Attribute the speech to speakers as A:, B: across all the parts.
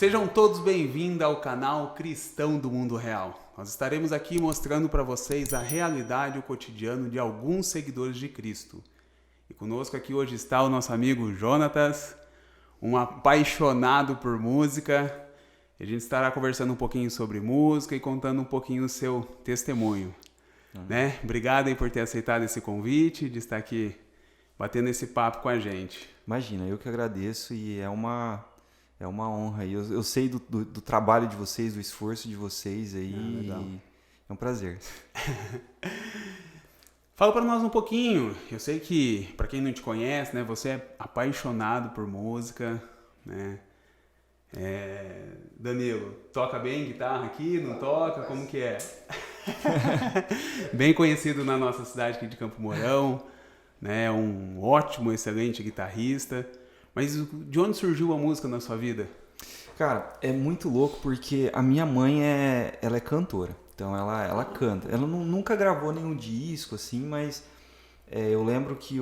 A: Sejam todos bem-vindos ao canal Cristão do Mundo Real. Nós estaremos aqui mostrando para vocês a realidade e o cotidiano de alguns seguidores de Cristo. E conosco aqui hoje está o nosso amigo Jonatas, um apaixonado por música. A gente estará conversando um pouquinho sobre música e contando um pouquinho o seu testemunho. Né? Obrigado aí por ter aceitado esse convite, de estar aqui batendo esse papo com a gente.
B: Imagina, eu que agradeço e é uma honra. Eu sei do trabalho de vocês, do esforço de vocês aí.
A: Legal.
B: É um prazer.
A: Fala para nós um pouquinho. Eu sei que, para quem não te conhece, né, você é apaixonado por música, né? Danilo, toca bem guitarra aqui? Não toca? Como que é? Bem conhecido na nossa cidade aqui de Campo Mourão, né? Um ótimo, excelente guitarrista. Mas de onde surgiu a música na sua vida?
B: Cara, é muito louco porque a minha mãe ela é cantora. Então ela canta. Ela nunca gravou nenhum disco assim, mas eu lembro que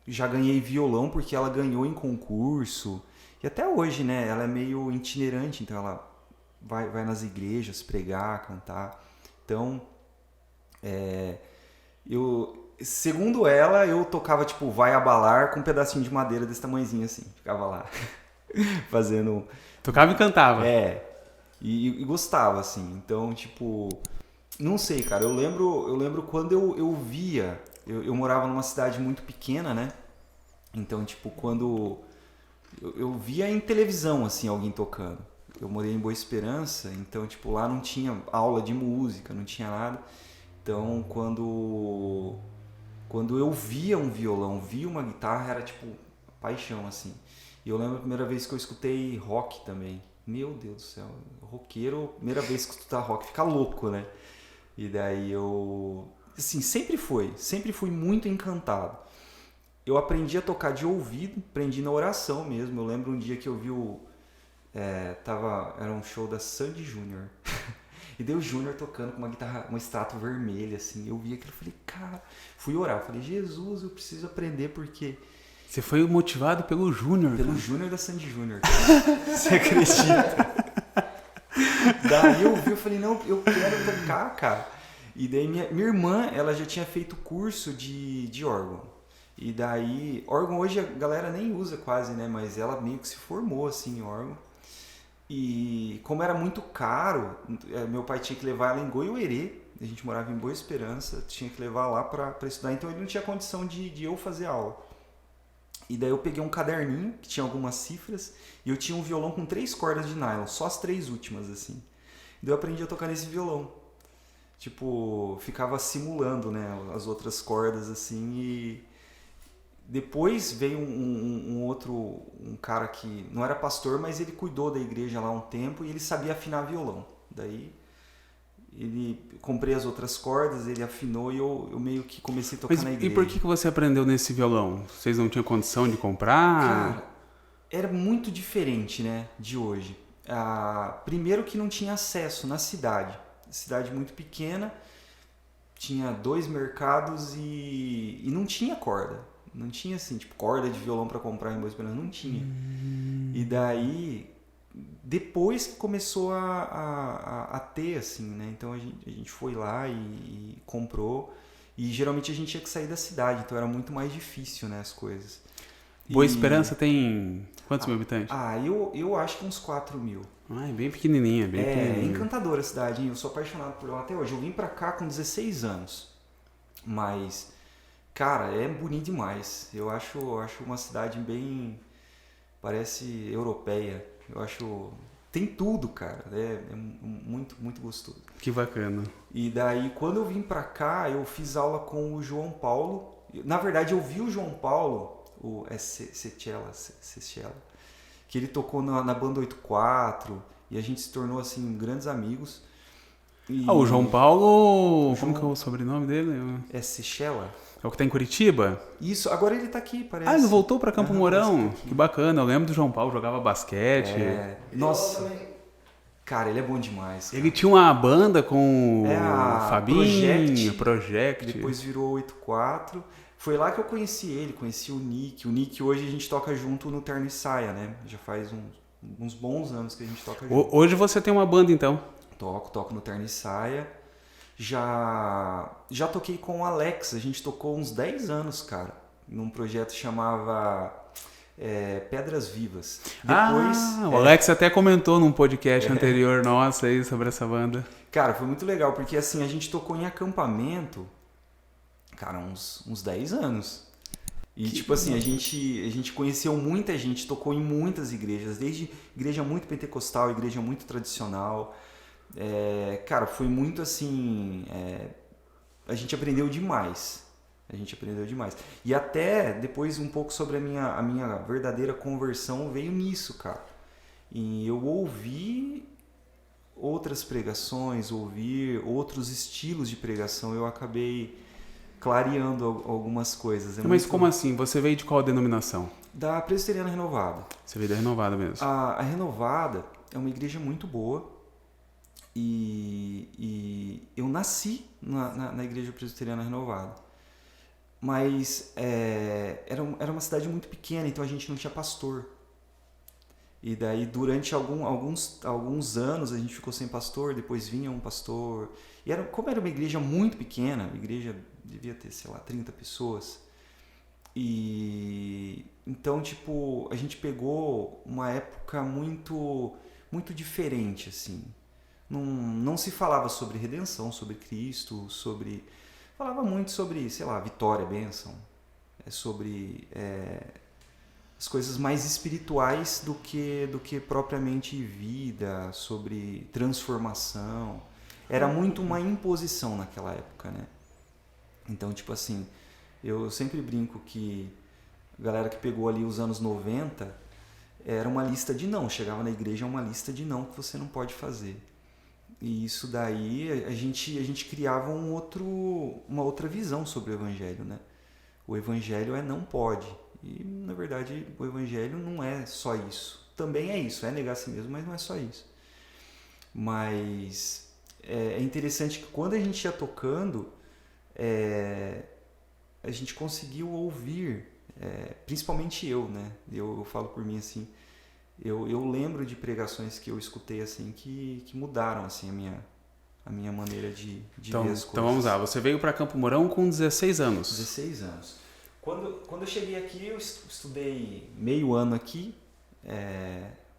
B: já ganhei violão porque ela ganhou em concurso. E até hoje, né? Ela é meio itinerante, então ela vai nas igrejas pregar, cantar. Então, segundo ela, eu tocava tipo Vai Abalar com um pedacinho de madeira desse tamanhozinho assim. Ficava lá fazendo...
A: Tocava e cantava.
B: E gostava, assim. Então, tipo... Não sei, cara. Eu lembro quando eu via... Eu morava numa cidade muito pequena, né? Então, tipo, quando... Eu via em televisão, assim, alguém tocando. Eu morei em Boa Esperança, então, tipo, lá não tinha aula de música, não tinha nada. Então, quando eu via um violão, via uma guitarra, era, tipo, paixão, assim. E eu lembro a primeira vez que eu escutei rock também. Meu Deus do céu, roqueiro, primeira vez que escutar rock, fica louco, né? E daí eu... Assim, sempre fui muito encantado. Eu aprendi a tocar de ouvido, aprendi na oração mesmo. Eu lembro um dia que eu vi era um show da Sandy Júnior. E deu o Júnior tocando com uma guitarra, uma Strato vermelha, assim. Eu vi aquilo e falei, cara... Fui orar, falei, Jesus, eu preciso aprender porque...
A: Você foi motivado pelo Júnior,
B: Pelo Júnior da Sandy Júnior. Você acredita? Daí eu vi, eu falei, não, eu quero tocar, cara. E daí minha irmã, ela já tinha feito curso de órgão. E daí, órgão hoje a galera nem usa quase, né? Mas ela meio que se formou, assim, em órgão. E como era muito caro, meu pai tinha que levar ela em Goiuerê. A gente morava em Boa Esperança, tinha que levar lá pra estudar. Então ele não tinha condição de eu fazer aula. E daí eu peguei um caderninho, que tinha algumas cifras. E eu tinha um violão com 3 cordas de nylon, só as 3 últimas, assim. E daí eu aprendi a tocar nesse violão. Tipo, ficava simulando, né? As outras cordas, assim, e... Depois veio um cara que não era pastor, mas ele cuidou da igreja lá um tempo e ele sabia afinar violão. Daí comprei as outras cordas, ele afinou e eu meio que comecei a tocar na igreja.
A: E por que você aprendeu nesse violão? Vocês não tinham condição de comprar?
B: Cara, era muito diferente, né, de hoje. Primeiro que não tinha acesso na cidade. Cidade muito pequena, tinha 2 mercados e não tinha corda. Não tinha assim, tipo, corda de violão para comprar em Boa Esperança, não tinha. E daí, depois que começou a ter, assim, né? Então a gente foi lá e comprou. E geralmente a gente tinha que sair da cidade, então era muito mais difícil, né, as coisas.
A: Boa Esperança tem quantos mil habitantes?
B: Eu acho que uns 4 mil.
A: É bem pequenininha, bem pequenininha.
B: É encantadora a cidade, hein? Eu sou apaixonado por ela até hoje. Eu vim pra cá com 16 anos, mas... Cara, é bonito demais. Eu acho uma cidade bem... Parece europeia. Eu acho... Tem tudo, cara. É muito, muito gostoso.
A: Que bacana.
B: E daí, quando eu vim pra cá, eu fiz aula com o João Paulo. Na verdade, eu vi o João Paulo, Secella, que ele tocou na banda 84. E a gente se tornou, assim, grandes amigos.
A: O João Paulo... Como que é o sobrenome dele?
B: É Secella?
A: É o que tá em Curitiba?
B: Isso, agora ele tá aqui, parece.
A: Ele voltou pra Campo Mourão? Que bacana, eu lembro do João Paulo, jogava basquete.
B: Nossa, cara, ele é bom demais. Cara.
A: Ele tinha uma banda com o
B: Fabinho,
A: Project.
B: Depois virou 84. Foi lá que eu conheci ele, conheci o Nick. O Nick hoje a gente toca junto no Terno e Saia, né? Já faz uns bons anos que a gente toca junto.
A: Hoje você tem uma banda, então?
B: Toco no Terno e Saia. Já toquei com o Alex, a gente tocou uns 10 anos, cara, num projeto que chamava Pedras Vivas. Depois,
A: o Alex até comentou num podcast anterior nosso aí sobre essa banda.
B: Cara, foi muito legal, porque assim, a gente tocou em acampamento, cara, uns 10 anos. E tipo assim, a gente conheceu muita gente, tocou em muitas igrejas, desde igreja muito pentecostal, igreja muito tradicional. Cara, foi muito assim, a gente aprendeu demais. E até depois um pouco sobre a minha verdadeira conversão veio nisso, cara. E eu ouvi outras pregações, ouvir outros estilos de pregação, eu acabei clareando algumas coisas.
A: Mas como assim? Você veio de qual denominação?
B: Da Presbiteriana Renovada.
A: Você veio da Renovada mesmo?
B: A Renovada é uma igreja muito boa e eu nasci na Igreja Presbiteriana Renovada. Mas era uma cidade muito pequena, então a gente não tinha pastor. E daí durante alguns anos a gente ficou sem pastor, depois vinha um pastor. E como era uma igreja muito pequena, a igreja devia ter, 30 pessoas. E então, tipo, a gente pegou uma época muito muito diferente, assim. Não se falava sobre redenção, sobre Cristo, falava muito sobre, vitória, bênção, sobre as coisas mais espirituais do que propriamente vida, sobre transformação. Era muito uma imposição naquela época, né? Então, tipo assim, eu sempre brinco que a galera que pegou ali os anos 90 era uma lista de não. Chegava na igreja, uma lista de não que você não pode fazer. E isso daí, a gente criava uma outra visão sobre o evangelho, né? O evangelho não pode. E, na verdade, o evangelho não é só isso. Também é isso, é negar a si mesmo, mas não é só isso. Mas é interessante que quando a gente ia tocando, a gente conseguiu ouvir, principalmente eu, né? Eu falo por mim assim, eu lembro de pregações que eu escutei assim que mudaram assim a minha maneira de ver as coisas.
A: Então vamos lá, você veio para Campo Mourão com 16 anos.
B: 16 anos. Quando eu cheguei aqui, eu estudei meio ano aqui,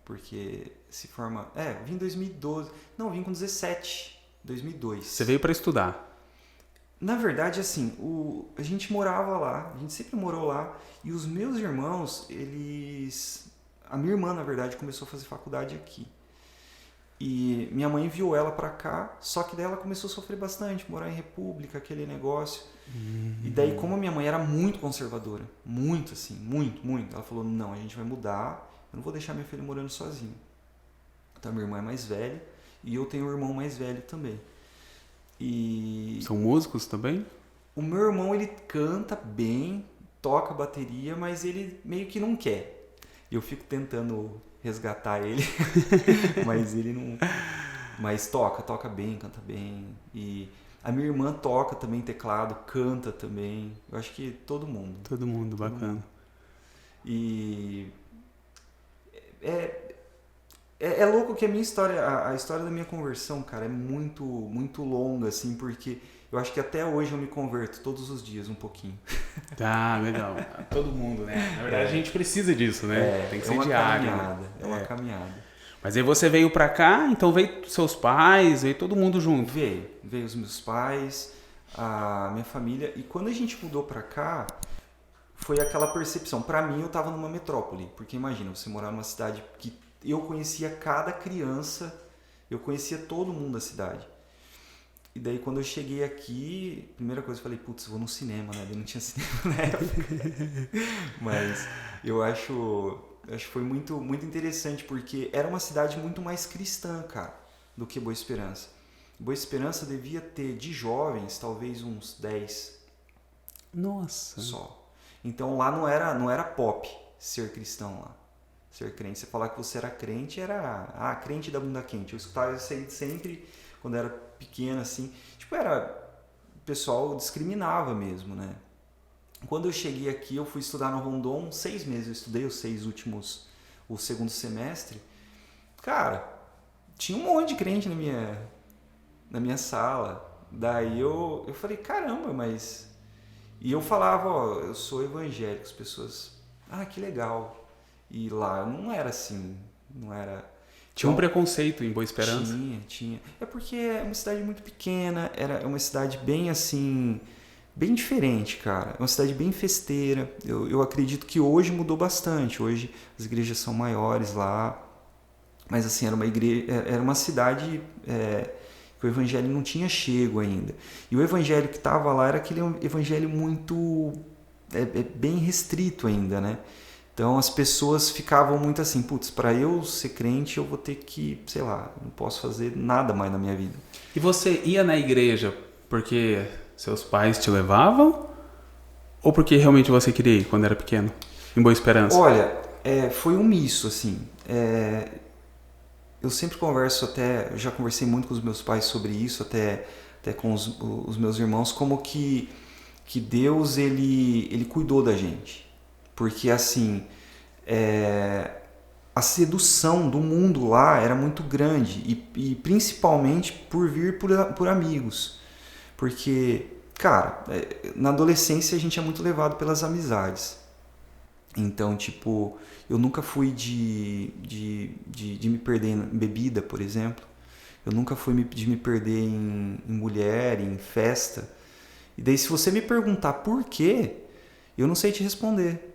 B: porque se forma... vim em 2012. Não, vim com 17, 2002.
A: Você veio para estudar?
B: Na verdade, assim, a gente morava lá, a gente sempre morou lá, e os meus irmãos, a minha irmã, na verdade, começou a fazer faculdade aqui. E minha mãe enviou ela pra cá, só que daí ela começou a sofrer bastante, morar em república, aquele negócio. E daí, como a minha mãe era muito conservadora, muito assim, muito, ela falou, não, a gente vai mudar, eu não vou deixar minha filha morando sozinha. Então, minha irmã é mais velha e eu tenho um irmão mais velho também. E
A: são músicos também?
B: O meu irmão, ele canta bem, toca bateria, mas ele meio que não quer. Eu fico tentando resgatar ele, mas ele não... Mas toca bem, canta bem. E a minha irmã toca também teclado, canta também. Eu acho que todo mundo.
A: Todo mundo, bacana.
B: E é louco que a minha história, a história da minha conversão, cara, é muito, muito longa, assim, porque eu acho que até hoje eu me converto todos os dias um pouquinho.
A: Tá, legal. Todo mundo, né? Na verdade, a gente precisa disso, né? Tem que ser diário.
B: É uma caminhada.
A: Mas aí você veio pra cá, então veio seus pais, veio todo mundo junto?
B: Veio os meus pais, a minha família. E quando a gente mudou pra cá, foi aquela percepção. Pra mim, eu tava numa metrópole. Porque imagina, você morar numa cidade que eu conhecia cada criança, eu conhecia todo mundo da cidade. E daí quando eu cheguei aqui, a primeira coisa eu falei, putz, vou no cinema, né? Daí não tinha cinema na época. Mas eu acho que foi muito, muito interessante, porque era uma cidade muito mais cristã, cara, do que Boa Esperança. Boa Esperança devia ter, de jovens, talvez uns 10.
A: Nossa! Só.
B: Então lá não era pop ser cristão lá. Ser crente. Você falar que você era crente, era crente da bunda quente. Eu escutava isso aí sempre quando era pequeno, assim. Tipo, o pessoal discriminava mesmo, né? Quando eu cheguei aqui, eu fui estudar no Rondon 6 meses. Eu estudei o segundo semestre. cara, tinha um monte de crente na minha sala. Daí eu falei, caramba, mas... E eu falava, ó, eu sou evangélico. As pessoas, que legal. E lá não era assim, não era...
A: Tinha um preconceito em Boa Esperança?
B: Tinha. É porque é uma cidade muito pequena, era uma cidade bem assim, bem diferente, cara. É uma cidade bem festeira. Eu acredito que hoje mudou bastante. Hoje as igrejas são maiores lá. Mas assim, era uma cidade que o evangelho não tinha chego ainda. E o evangelho que estava lá era aquele evangelho muito bem restrito ainda, né? Então as pessoas ficavam muito assim, putz, para eu ser crente eu vou ter que, sei lá, não posso fazer nada mais na minha vida.
A: E você ia na igreja porque seus pais te levavam? Ou porque realmente você queria ir quando era pequeno? Em Boa Esperança?
B: Olha, foi um misto, assim. Eu sempre eu já conversei muito com os meus pais sobre isso, até com os meus irmãos, como que Deus, ele cuidou da gente. Porque, assim, a sedução do mundo lá era muito grande, e principalmente por vir por amigos. Porque, cara, na adolescência a gente é muito levado pelas amizades. Então, tipo, eu nunca fui de me perder em bebida, por exemplo. Eu nunca fui de me perder em mulher, em festa. E daí, se você me perguntar por quê, eu não sei te responder.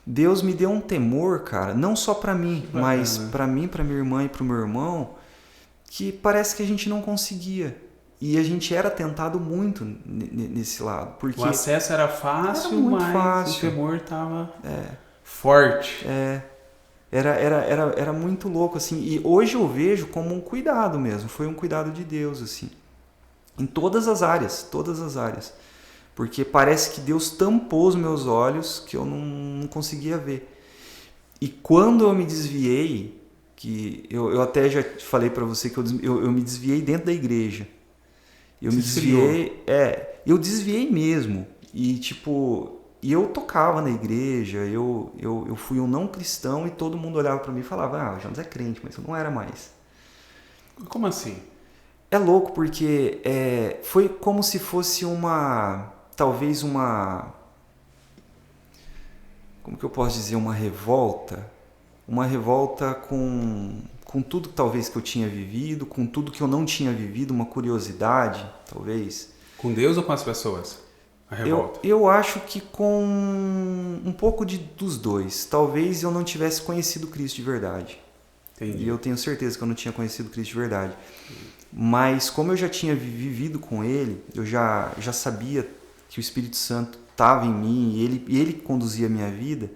B: Deus me deu um temor, cara, não só pra mim, mas pra mim, pra minha irmã e pro meu irmão, que parece que a gente não conseguia. E a gente era tentado muito nesse lado. Porque
A: o acesso era fácil, mas fácil. O temor tava forte.
B: Era muito louco, assim. E hoje eu vejo como um cuidado mesmo. Foi um cuidado de Deus, assim. Em todas as áreas, todas as áreas. Porque parece que Deus tampou os meus olhos que eu não conseguia ver. E quando eu me desviei, que eu até já falei para você que eu me desviei dentro da igreja. Eu desviei mesmo. E tipo, eu tocava na igreja, eu fui um não cristão e todo mundo olhava para mim e falava, o Jonas é crente, mas eu não era mais.
A: Como assim?
B: É louco porque foi como se fosse talvez como que eu posso dizer, uma revolta com tudo talvez que eu tinha vivido, com tudo que eu não tinha vivido, uma curiosidade, talvez.
A: Com Deus ou com as pessoas? A revolta?
B: Eu acho que com um pouco dos dois. Talvez eu não tivesse conhecido Cristo de verdade.
A: Entendi.
B: E eu tenho certeza que eu não tinha conhecido Cristo de verdade. Mas como eu já tinha vivido com Ele, eu já sabia que o Espírito Santo estava em mim e ele conduzia a minha vida.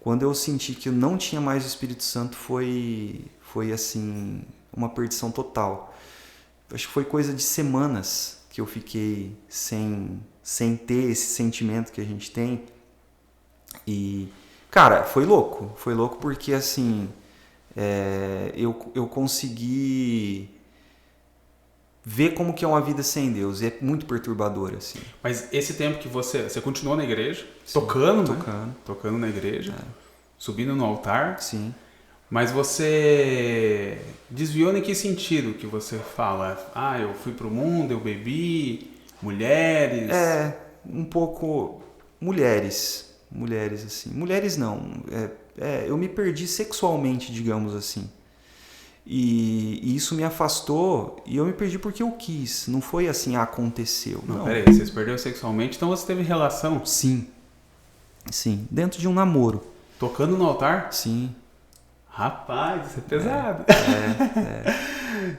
B: Quando eu senti que eu não tinha mais o Espírito Santo, foi assim, uma perdição total. Acho que foi coisa de semanas que eu fiquei sem ter esse sentimento que a gente tem. E, cara, foi louco porque, assim, eu consegui ver como que é uma vida sem Deus. E é muito perturbador, assim.
A: Mas esse tempo que você continuou na igreja,
B: Sim,
A: tocando na igreja, subindo no altar.
B: Sim.
A: Mas você desviou em que sentido que você fala? Eu fui pro mundo, eu bebi, mulheres...
B: Um pouco... Mulheres, assim. Mulheres não. Eu me perdi sexualmente, digamos assim. E isso me afastou e eu me perdi porque eu quis. Não foi assim, aconteceu. Não.
A: Peraí, você se perdeu sexualmente, então você teve relação?
B: Sim. Dentro de um namoro.
A: Tocando no altar?
B: Sim.
A: Rapaz, isso é pesado.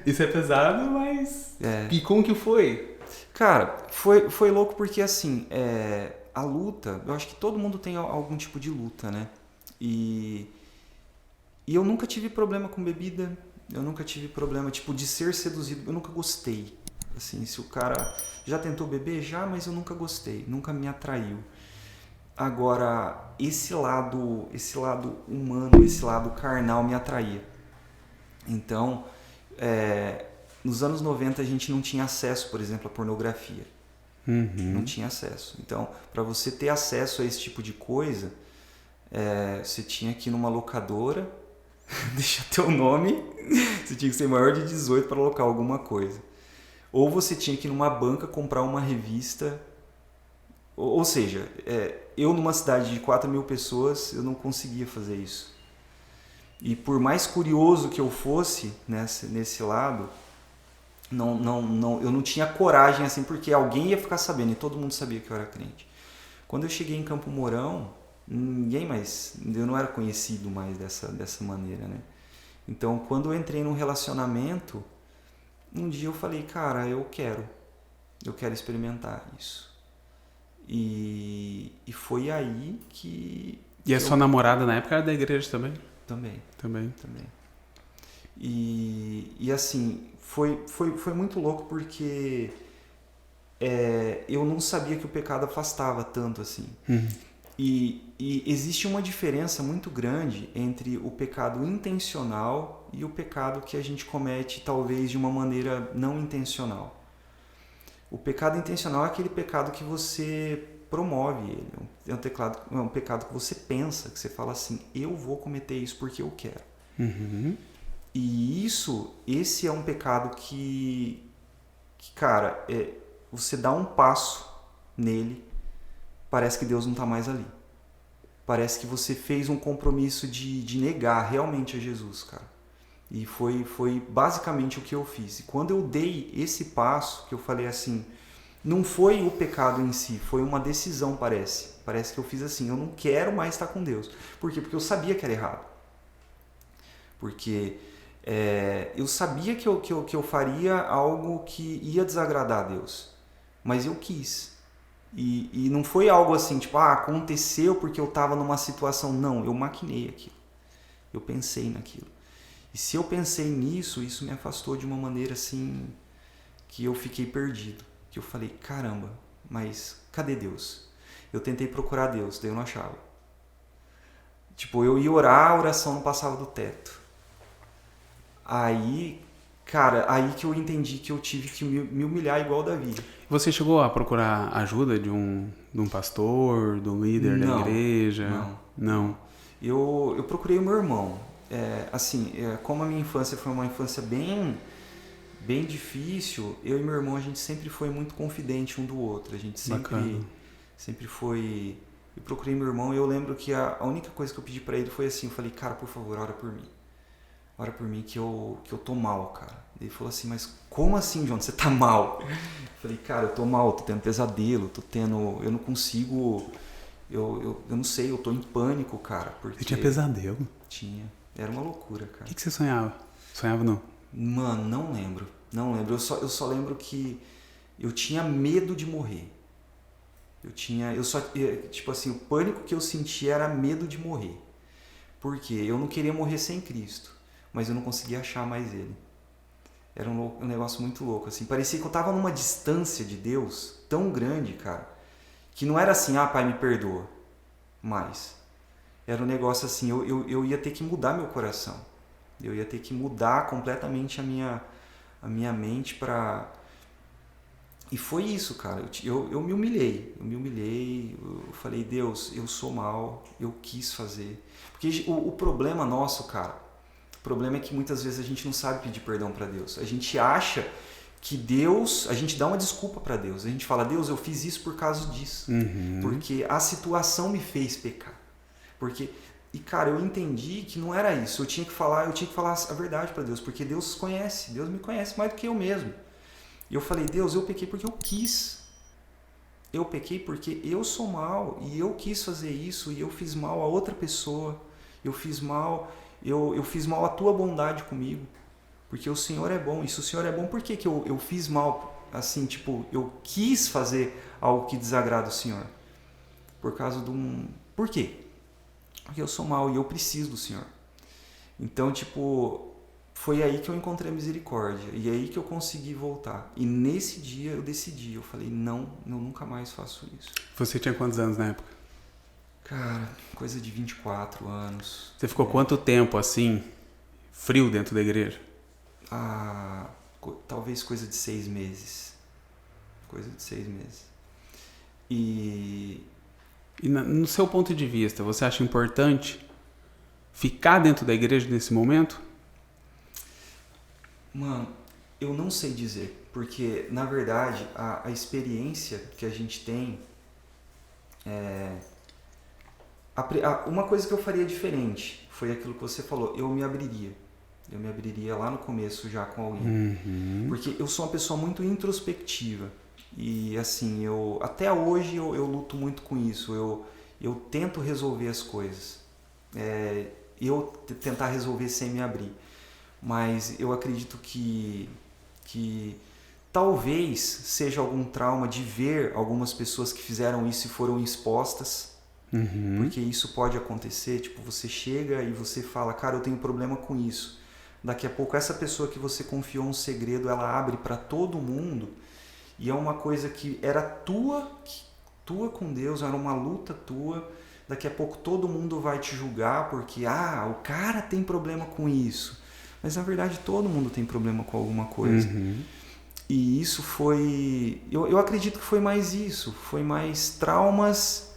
A: Isso é pesado, mas... E como que foi?
B: Cara, foi louco porque assim, a luta, eu acho que todo mundo tem algum tipo de luta, né? E eu nunca tive problema com bebida, eu nunca tive problema tipo de ser seduzido, eu nunca gostei. Assim, se o cara já tentou beber, mas eu nunca gostei, nunca me atraiu. Agora, esse lado humano, esse lado carnal me atraía. Então, nos anos 90 a gente não tinha acesso, por exemplo, à pornografia. Não tinha acesso. Então, para você ter acesso a esse tipo de coisa, você tinha que ir numa locadora, deixa teu nome, você tinha que ser maior de 18 para alocar alguma coisa. Ou você tinha que ir numa banca comprar uma revista. Ou seja, eu numa cidade de 4.000 pessoas, eu não conseguia fazer isso. E por mais curioso que eu fosse nesse lado, eu não tinha coragem assim, porque alguém ia ficar sabendo e todo mundo sabia que eu era crente. Quando eu cheguei em Campo Mourão, ninguém mais, eu não era conhecido mais dessa maneira, né? Então, quando eu entrei num relacionamento, um dia eu falei, cara, eu quero experimentar isso. E foi aí que...
A: E a sua namorada na época era da igreja também?
B: Também. E assim, foi muito louco porque eu não sabia que o pecado afastava tanto assim. E existe uma diferença muito grande entre o pecado intencional e o pecado que a gente comete talvez de uma maneira não intencional. O pecado intencional é aquele pecado que você promove ele. É um pecado que você pensa, que você fala assim, eu vou cometer isso porque eu quero. E esse é um pecado que cara, você dá um passo nele, parece que Deus não está mais ali. Parece que você fez um compromisso de negar realmente a Jesus, cara. E foi basicamente o que eu fiz. E quando eu dei esse passo, que eu falei assim, não foi o pecado em si, foi uma decisão, parece. Parece que eu fiz assim, eu não quero mais estar com Deus. Por quê? Porque eu sabia que era errado. Porque eu sabia que eu faria algo que ia desagradar a Deus. Mas eu quis. E não foi algo assim, tipo, aconteceu porque eu estava numa situação. Não, eu maquinei aquilo. Eu pensei naquilo. E se eu pensei nisso, isso me afastou de uma maneira assim que eu fiquei perdido. Que eu falei, caramba, mas cadê Deus? Eu tentei procurar Deus, daí eu não achava. Tipo, eu ia orar, a oração não passava do teto. Aí, cara, aí que eu entendi que eu tive que me humilhar igual Davi.
A: Você chegou a procurar ajuda de um pastor, de um líder da igreja? Não.
B: Eu procurei o meu irmão. Como a minha infância foi uma infância bem difícil, eu e meu irmão, a gente sempre foi muito confidente um do outro. A gente sempre foi... Eu procurei meu irmão e eu lembro que a única coisa que eu pedi pra ele foi assim, eu falei, cara, por favor, ora por mim. Ora por mim que eu tô mal, cara. Ele falou assim, mas como assim, João? Você tá mal? Eu falei, cara, eu tô mal, tô tendo pesadelo, eu não consigo... Eu não sei, eu tô em pânico, cara. Porque...
A: Você tinha pesadelo?
B: Tinha. Era uma loucura, cara.
A: O que você sonhava? Sonhava não?
B: Mano, não lembro. Eu só lembro que eu tinha medo de morrer. Tipo assim, o pânico que eu sentia era medo de morrer. Por quê? Eu não queria morrer sem Cristo, mas eu não conseguia achar mais Ele. Era um negócio muito louco, assim. Parecia que eu tava numa distância de Deus tão grande, cara, que não era assim, Pai, me perdoa. Mas era um negócio assim, eu ia ter que mudar meu coração. Eu ia ter que mudar completamente a minha mente pra... E foi isso, cara. Eu me humilhei. Eu falei, Deus, eu sou mal, eu quis fazer. Porque o problema nosso, cara, o problema é que muitas vezes a gente não sabe pedir perdão pra Deus. A gente acha que Deus... A gente dá uma desculpa pra Deus. A gente fala, Deus, eu fiz isso por causa disso. Porque a situação me fez pecar. E, cara, eu entendi que não era isso. Eu tinha que falar a verdade pra Deus. Porque Deus conhece. Deus me conhece mais do que eu mesmo. E eu falei, Deus, eu pequei porque eu quis. Eu pequei porque eu sou mal e eu quis fazer isso e eu fiz mal a outra pessoa. Eu fiz mal a tua bondade comigo. Porque o Senhor é bom. E se o Senhor é bom, por que eu fiz mal? Assim, tipo, eu quis fazer algo que desagrada o Senhor. Por causa de um... Por quê? Porque eu sou mal e eu preciso do Senhor. Então, tipo... Foi aí que eu encontrei a misericórdia. E aí que eu consegui voltar. E nesse dia eu decidi. Eu falei, não, eu nunca mais faço isso.
A: Você tinha quantos anos na época?
B: Cara, coisa de 24 anos.
A: Você ficou quanto tempo, assim, frio dentro da igreja?
B: Talvez coisa de 6 meses. E
A: no seu ponto de vista, você acha importante ficar dentro da igreja nesse momento?
B: Mano, eu não sei dizer, porque na verdade a experiência que a gente tem uma coisa que eu faria diferente foi aquilo que você falou, eu me abriria lá no começo já com alguém, porque eu sou uma pessoa muito introspectiva e assim, até hoje eu luto muito com isso, eu tento resolver as coisas, eu tentar resolver sem me abrir, mas eu acredito que talvez seja algum trauma de ver algumas pessoas que fizeram isso e foram expostas, porque isso pode acontecer, tipo, você chega e você fala, cara, eu tenho problema com isso, daqui a pouco essa pessoa que você confiou um segredo, ela abre para todo mundo, e é uma coisa que era tua com Deus, era uma luta tua, daqui a pouco todo mundo vai te julgar, porque, o cara tem problema com isso, mas na verdade todo mundo tem problema com alguma coisa. E isso foi... Eu acredito que foi mais isso. Foi mais traumas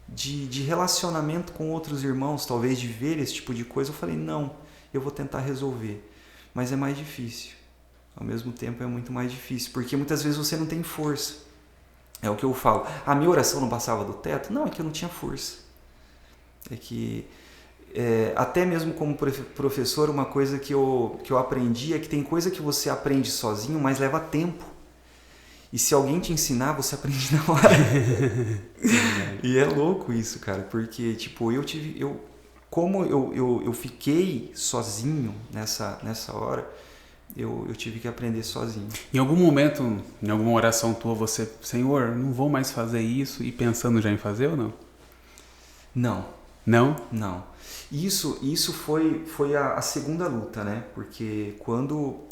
B: de relacionamento com outros irmãos, talvez de ver esse tipo de coisa. Eu falei, não, eu vou tentar resolver. Mas é mais difícil. Ao mesmo tempo é muito mais difícil, porque muitas vezes você não tem força. É o que eu falo. A minha oração não passava do teto? Não, é que eu não tinha força. É que... até mesmo como professor, uma coisa que eu aprendi é que tem coisa que você aprende sozinho, mas leva tempo. E se alguém te ensinar, você aprende na hora. E é louco isso, cara, porque tipo, como eu fiquei sozinho nessa hora, eu tive que aprender sozinho.
A: Em algum momento, em alguma oração tua, você, Senhor, não vou mais fazer isso, e pensando já em fazer ou não?
B: Não.
A: Não?
B: Não. Isso foi a segunda luta, né? Porque quando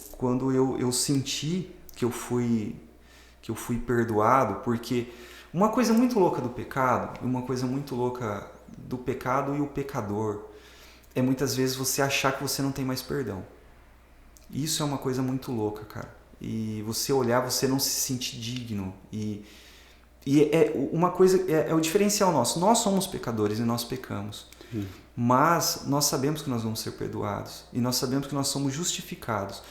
B: eu senti que eu fui perdoado, porque uma coisa muito louca do pecado, uma coisa muito louca do pecado e o pecador, é muitas vezes você achar que você não tem mais perdão. Isso é uma coisa muito louca, cara. E você olhar, você não se sentir digno. E é uma coisa, é o diferencial nosso. Nós somos pecadores e nós pecamos. Mas nós sabemos que nós vamos ser perdoados. E nós sabemos que nós somos justificados.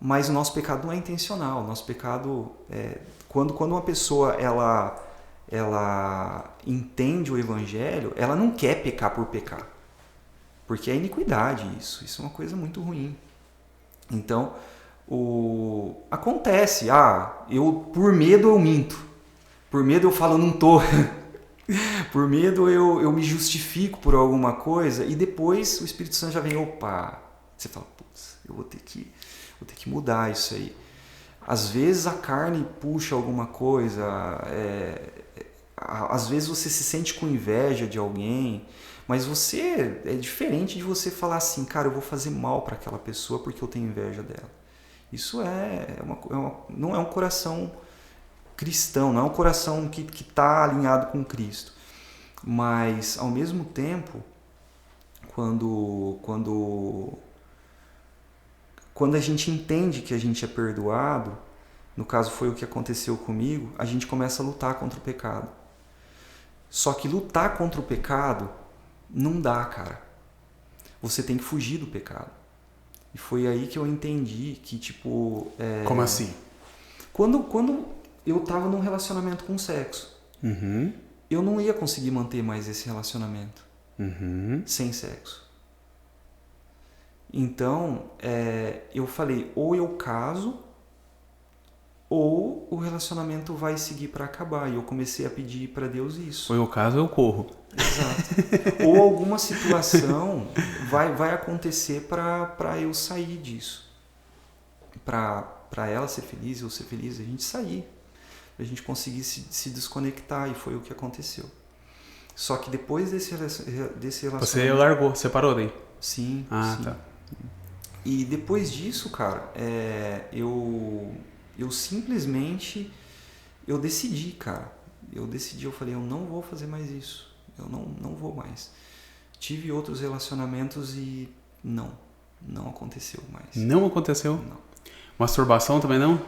B: Mas o nosso pecado não é intencional. O nosso pecado quando uma pessoa ela entende o evangelho, ela não quer pecar por pecar. Porque é iniquidade isso. Isso é uma coisa muito ruim. Então, acontece. Por medo eu minto. Por medo eu falo, não tô. Por medo eu me justifico por alguma coisa e depois o Espírito Santo já vem, opa. Você fala, putz, eu vou ter que mudar isso aí. Às vezes a carne puxa alguma coisa, às vezes você se sente com inveja de alguém, mas é diferente de você falar assim, cara, eu vou fazer mal para aquela pessoa porque eu tenho inveja dela. Isso não é um coração cristão, não é um coração que está alinhado com Cristo. Mas, ao mesmo tempo, quando a gente entende que a gente é perdoado, no caso foi o que aconteceu comigo, a gente começa a lutar contra o pecado. Só que lutar contra o pecado não dá, cara. Você tem que fugir do pecado. E foi aí que eu entendi que, tipo...
A: Como assim?
B: Quando eu tava num relacionamento com sexo, eu não ia conseguir manter mais esse relacionamento sem sexo. Então, eu falei, ou eu caso, ou o relacionamento vai seguir para acabar. E eu comecei a pedir para Deus isso.
A: Ou eu caso, eu corro.
B: Exato. Ou alguma situação vai acontecer para eu sair disso. Para ela ser feliz, eu ser feliz, a gente sair. A gente conseguir se desconectar, e foi o que aconteceu. Só que depois desse relacionamento...
A: Você largou, separou daí?
B: Sim, sim.
A: Tá.
B: E depois disso, cara, eu simplesmente, eu decidi, cara. Eu falei, eu não vou fazer mais isso. Eu não vou mais. Tive outros relacionamentos e não aconteceu mais.
A: Não aconteceu?
B: Não.
A: Masturbação também não?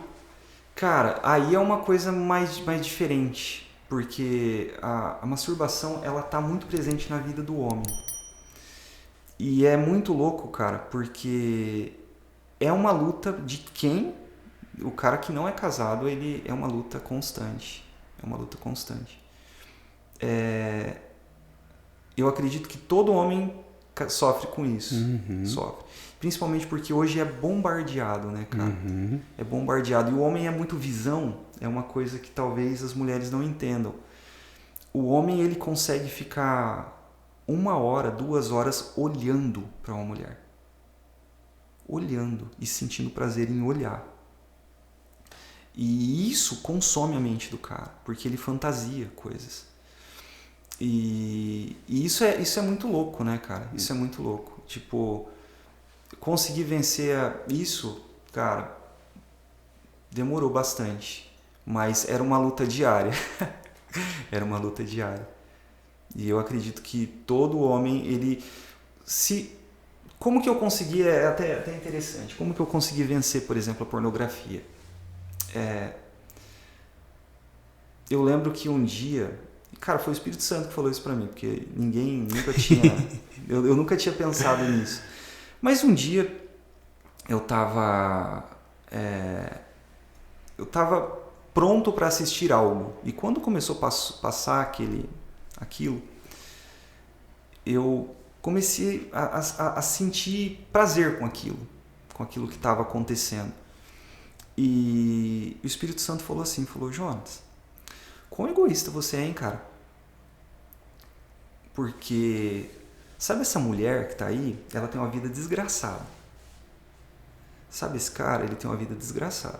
B: Cara, aí é uma coisa mais diferente, porque a masturbação, ela tá muito presente na vida do homem. E é muito louco, cara, porque é uma luta de quem... O cara que não é casado, ele é uma luta constante. É uma luta constante. Eu acredito que todo homem sofre com isso. Sofre. Principalmente porque hoje é bombardeado, né, cara? É bombardeado. E o homem é muito visão. É uma coisa que talvez as mulheres não entendam. O homem, ele consegue ficar 1 hora, 2 horas olhando para uma mulher. Olhando e sentindo prazer em olhar. E isso consome a mente do cara, porque ele fantasia coisas. E isso é muito louco, né, cara? Isso é muito louco. Tipo, conseguir vencer isso, cara, demorou bastante. Mas era uma luta diária. Era uma luta diária. E eu acredito que todo homem, ele... Como que eu consegui... É até interessante. Como que eu consegui vencer, por exemplo, a pornografia? Eu lembro que um dia... Cara, foi o Espírito Santo que falou isso pra mim, porque ninguém nunca tinha... eu nunca tinha pensado nisso. Mas um dia eu tava pronto para assistir algo. E quando começou a passar aquilo, eu comecei a sentir prazer com aquilo que estava acontecendo. E o Espírito Santo falou assim, Jonas, quão egoísta você é, hein, cara? Porque, sabe essa mulher que tá aí? Ela tem uma vida desgraçada. Sabe esse cara? Ele tem uma vida desgraçada.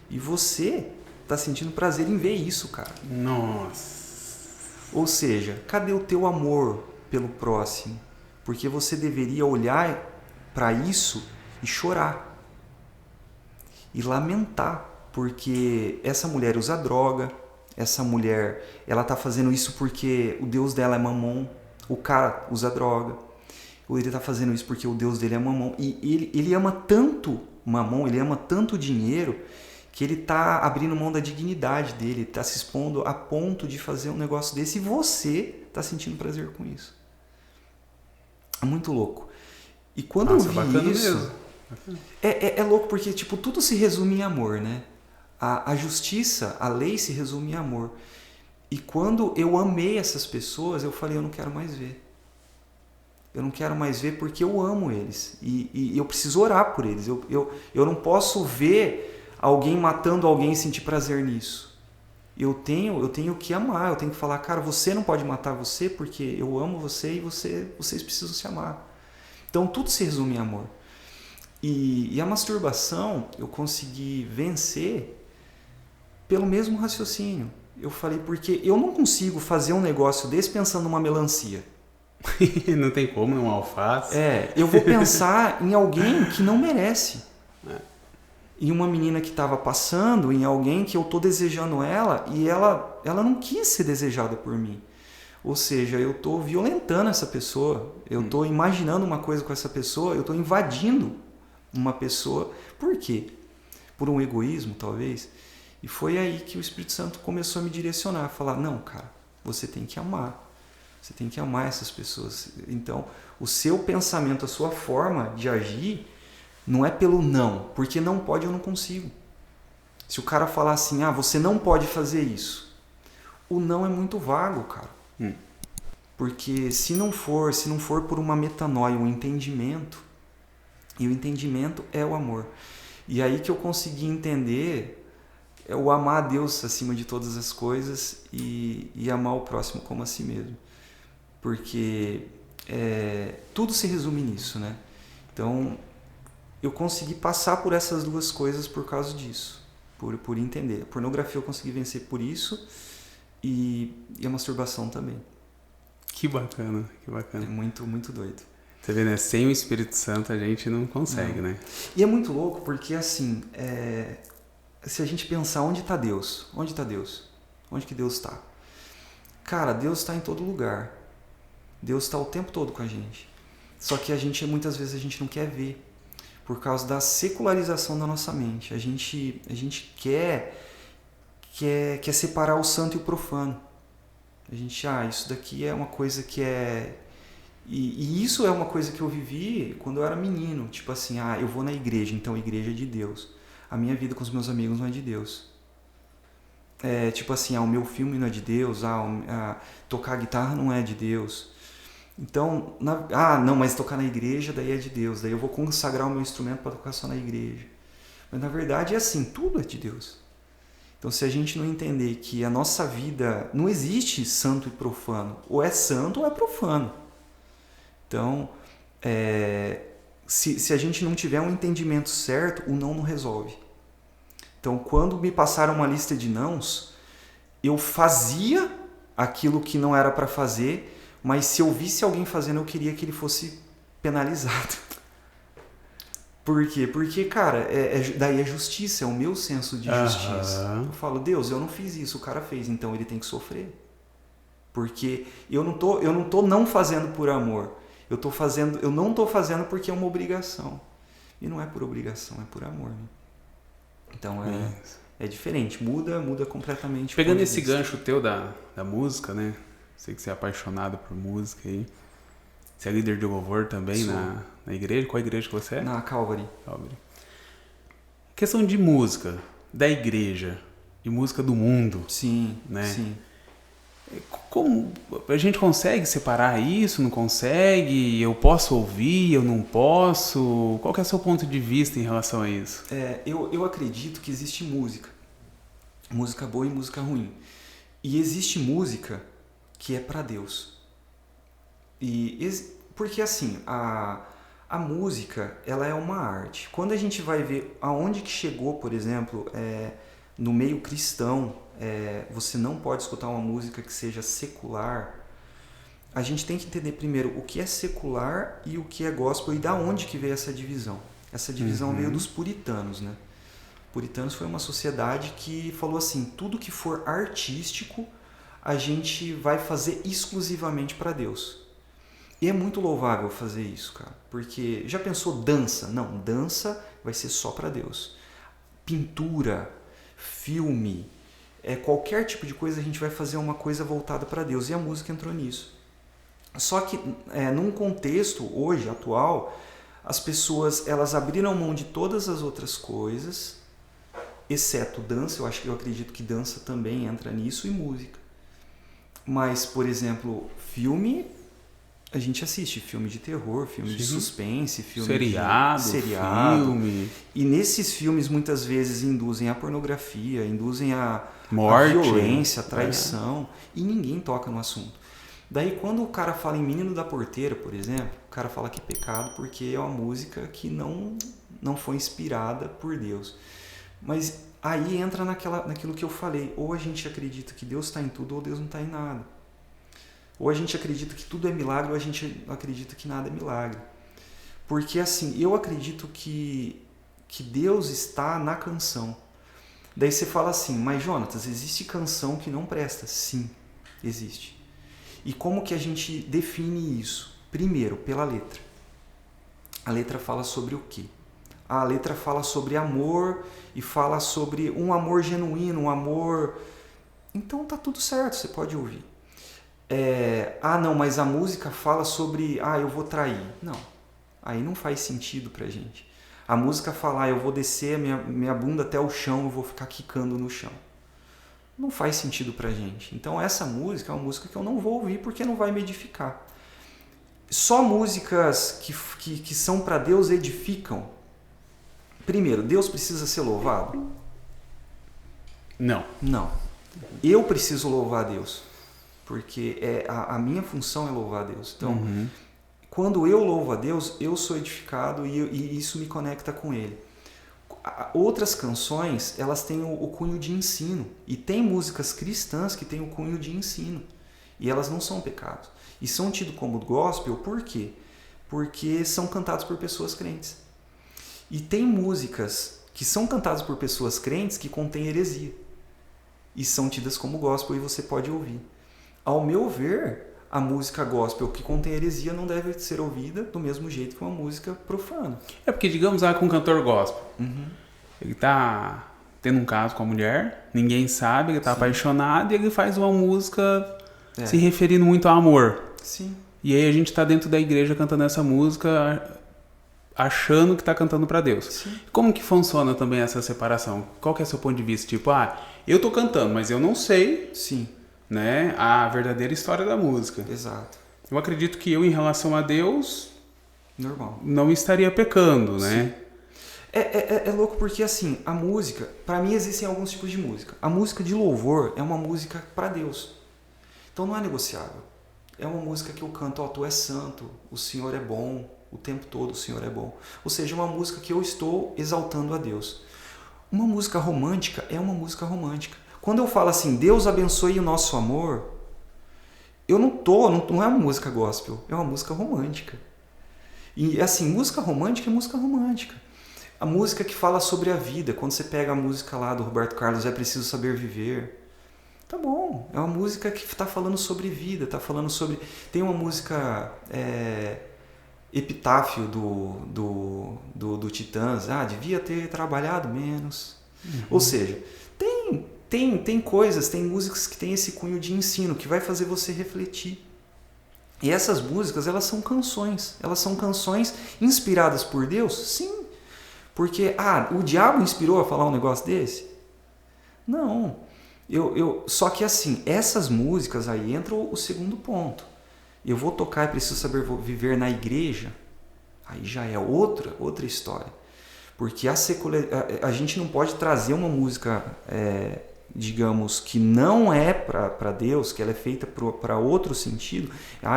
B: E você tá sentindo prazer em ver isso, cara.
A: Nossa.
B: Ou seja, cadê o teu amor pelo próximo? Porque você deveria olhar para isso e chorar. E lamentar. Porque essa mulher usa droga. Essa mulher, ela tá fazendo isso porque o Deus dela é mamon. O cara usa droga. Ou ele tá fazendo isso porque o Deus dele é mamon. E ele ama tanto mamon, ele ama tanto dinheiro, que ele tá abrindo mão da dignidade dele, tá se expondo a ponto de fazer um negócio desse e você tá sentindo prazer com isso. É muito louco. E quando eu vi isso... É louco porque tipo, tudo se resume em amor, né? A justiça, a lei se resume em amor. E quando eu amei essas pessoas, eu falei, eu não quero mais ver. Eu não quero mais ver porque eu amo eles. E eu preciso orar por eles. Eu não posso ver alguém matando alguém e sentir prazer nisso. Eu tenho que amar. Eu tenho que falar, cara, você não pode matar você porque eu amo você e vocês precisam se amar. Então tudo se resume em amor. E a masturbação eu consegui vencer pelo mesmo raciocínio. Eu falei, porque eu não consigo fazer um negócio desse pensando numa melancia.
A: Não tem como, numa alface.
B: Eu vou pensar em alguém que não merece. Em uma menina que estava passando, em alguém que eu estou desejando ela e ela não quis ser desejada por mim. Ou seja, eu estou violentando essa pessoa, eu estou imaginando uma coisa com essa pessoa, eu estou invadindo uma pessoa. Por quê? Por um egoísmo, talvez. E foi aí que o Espírito Santo começou a me direcionar, a falar, não, cara, você tem que amar. Você tem que amar essas pessoas. Então, o seu pensamento, a sua forma de agir, não é pelo não, porque não pode, eu não consigo. Se o cara falar assim, você não pode fazer isso, o não é muito vago, cara. Porque se não for por uma metanoia, um entendimento, e o entendimento é o amor. E aí que eu consegui entender o amar a Deus acima de todas as coisas e amar o próximo como a si mesmo. Porque tudo se resume nisso, né? Então, eu consegui passar por essas duas coisas por causa disso, por entender. A pornografia eu consegui vencer por isso e a masturbação também.
A: Que bacana, que bacana.
B: É muito, muito doido.
A: Você vê, né? Sem o Espírito Santo a gente não consegue, né?
B: E é muito louco porque, assim, se a gente pensar onde está Deus, onde está Deus? Onde que Deus está? Cara, Deus está em todo lugar. Deus está o tempo todo com a gente. Só que muitas vezes a gente não quer ver. Por causa da secularização da nossa mente. A gente quer separar o santo e o profano. A gente, isso daqui é uma coisa que é E isso é uma coisa que eu vivi quando eu era menino. Tipo assim, eu vou na igreja, então a igreja é de Deus. A minha vida com os meus amigos não é de Deus. Tipo assim, o meu filme não é de Deus, tocar guitarra não é de Deus. Então, não, mas tocar na igreja daí é de Deus. Daí eu vou consagrar o meu instrumento para tocar só na igreja. Mas na verdade é assim, tudo é de Deus. Então se a gente não entender que a nossa vida, não existe santo e profano. Ou é santo ou é profano. Então, se a gente não tiver um entendimento certo, o não resolve. Então, quando me passaram uma lista de nãos, eu fazia aquilo que não era para fazer, mas se eu visse alguém fazendo, eu queria que ele fosse penalizado. Por quê? Porque, cara, daí é justiça, é o meu senso de justiça. Eu falo, Deus, eu não fiz isso, o cara fez, então ele tem que sofrer. Porque eu não tô não fazendo por amor. Eu não tô fazendo porque é uma obrigação. E não é por obrigação, é por amor. Né? Então é diferente, muda completamente.
A: Pegando esse gancho teu da música, né? Sei que você é apaixonado por música aí. Você é líder de louvor também na igreja? Qual igreja que você é?
B: Na Calvary.
A: Questão de música da igreja e música do mundo.
B: Sim,
A: né?
B: Sim.
A: Como a gente consegue separar isso? Não consegue? Eu posso ouvir? Eu não posso? Qual que é o seu ponto de vista em relação a isso?
B: Eu acredito que existe música boa e música ruim, e existe música que é para Deus. Porque assim, a música, ela é uma arte. Quando a gente vai ver aonde que chegou, por exemplo, no meio cristão, você não pode escutar uma música que seja secular. A gente tem que entender primeiro o que é secular e o que é gospel e da onde que veio essa divisão. Essa divisão veio dos puritanos, né? Puritanos foi uma sociedade que falou assim, tudo que for artístico, a gente vai fazer exclusivamente para Deus. E é muito louvável fazer isso, cara. Porque já pensou dança? Não, dança vai ser só para Deus. Pintura, filme, qualquer tipo de coisa a gente vai fazer uma coisa voltada para Deus. E a música entrou nisso. Só que num contexto hoje, atual, as pessoas elas abriram mão de todas as outras coisas, exceto dança. Eu acredito que dança também entra nisso, e música. Mas, por exemplo, filme, a gente assiste filme de terror, filme de suspense, filme
A: seriado. Filme.
B: E nesses filmes muitas vezes induzem a pornografia, induzem a
A: morte,
B: a violência, a traição, e ninguém toca no assunto. Daí quando o cara fala em Menino da Porteira, por exemplo, o cara fala que é pecado porque é uma música que não foi inspirada por Deus. Mas aí entra naquilo que eu falei, ou a gente acredita que Deus está em tudo ou Deus não está em nada. Ou a gente acredita que tudo é milagre ou a gente acredita que nada é milagre. Porque assim, eu acredito que Deus está na canção. Daí você fala assim, mas Jonatas, existe canção que não presta? Sim, existe. E como que a gente define isso? Primeiro, pela letra. A letra fala sobre o quê? A letra fala sobre amor e fala sobre um amor genuíno, um amor... Então tá tudo certo, você pode ouvir. Não, mas a música fala sobre, eu vou trair. Não, aí não faz sentido pra gente. A música fala, eu vou descer minha bunda até o chão, eu vou ficar quicando no chão. Não faz sentido pra gente. Então essa música é uma música que eu não vou ouvir porque não vai me edificar. Só músicas que são pra Deus edificam. Primeiro, Deus precisa ser louvado?
A: Não.
B: Eu preciso louvar a Deus. Porque a minha função é louvar a Deus. Então, quando eu louvo a Deus, eu sou edificado e isso me conecta com Ele. Outras canções, elas têm o cunho de ensino. E tem músicas cristãs que têm o cunho de ensino. E elas não são pecados. E são tidos como gospel, por quê? Porque são cantados por pessoas crentes. E tem músicas que são cantadas por pessoas crentes que contêm heresia. E são tidas como gospel e você pode ouvir. Ao meu ver, a música gospel que contém heresia não deve ser ouvida do mesmo jeito que uma música profana.
A: Porque, digamos, com um cantor gospel, ele tá tendo um caso com a mulher, ninguém sabe, ele tá apaixonado e ele faz uma música se referindo muito ao amor.
B: Sim.
A: E aí a gente tá dentro da igreja cantando essa música, achando que tá cantando para Deus.
B: Sim.
A: Como que funciona também essa separação? Qual que é o seu ponto de vista? Tipo, eu tô cantando, mas eu não sei,
B: Sim.
A: né, a verdadeira história da música.
B: Exato.
A: Eu acredito que eu, em relação a Deus,
B: Normal.
A: não estaria pecando, né?
B: Sim. É louco porque, assim, a música... Pra mim, existem alguns tipos de música. A música de louvor é uma música pra Deus. Então, não é negociável. É uma música que eu canto, tu és santo, o Senhor é bom, o tempo todo o Senhor é bom. Ou seja, é uma música que eu estou exaltando a Deus. Uma música romântica é uma música romântica. Quando eu falo assim, Deus abençoe o nosso amor, eu não é uma música gospel, é uma música romântica. E assim, música romântica é música romântica. A música que fala sobre a vida, quando você pega a música lá do Roberto Carlos, É Preciso Saber Viver, tá bom, é uma música que está falando sobre vida, está falando sobre... Tem uma música Epitáfio do Titãs, devia ter trabalhado menos. Uhum. Ou seja, tem coisas, tem músicas que tem esse cunho de ensino, que vai fazer você refletir. E essas músicas, elas são canções inspiradas por Deus? Sim. Porque, o diabo inspirou a falar um negócio desse? Não. Só que assim, essas músicas aí entra o segundo ponto. Eu vou tocar e preciso saber viver na igreja, aí já é outra história. Porque a gente não pode trazer uma música, digamos, que não é para Deus, que ela é feita para outro sentido.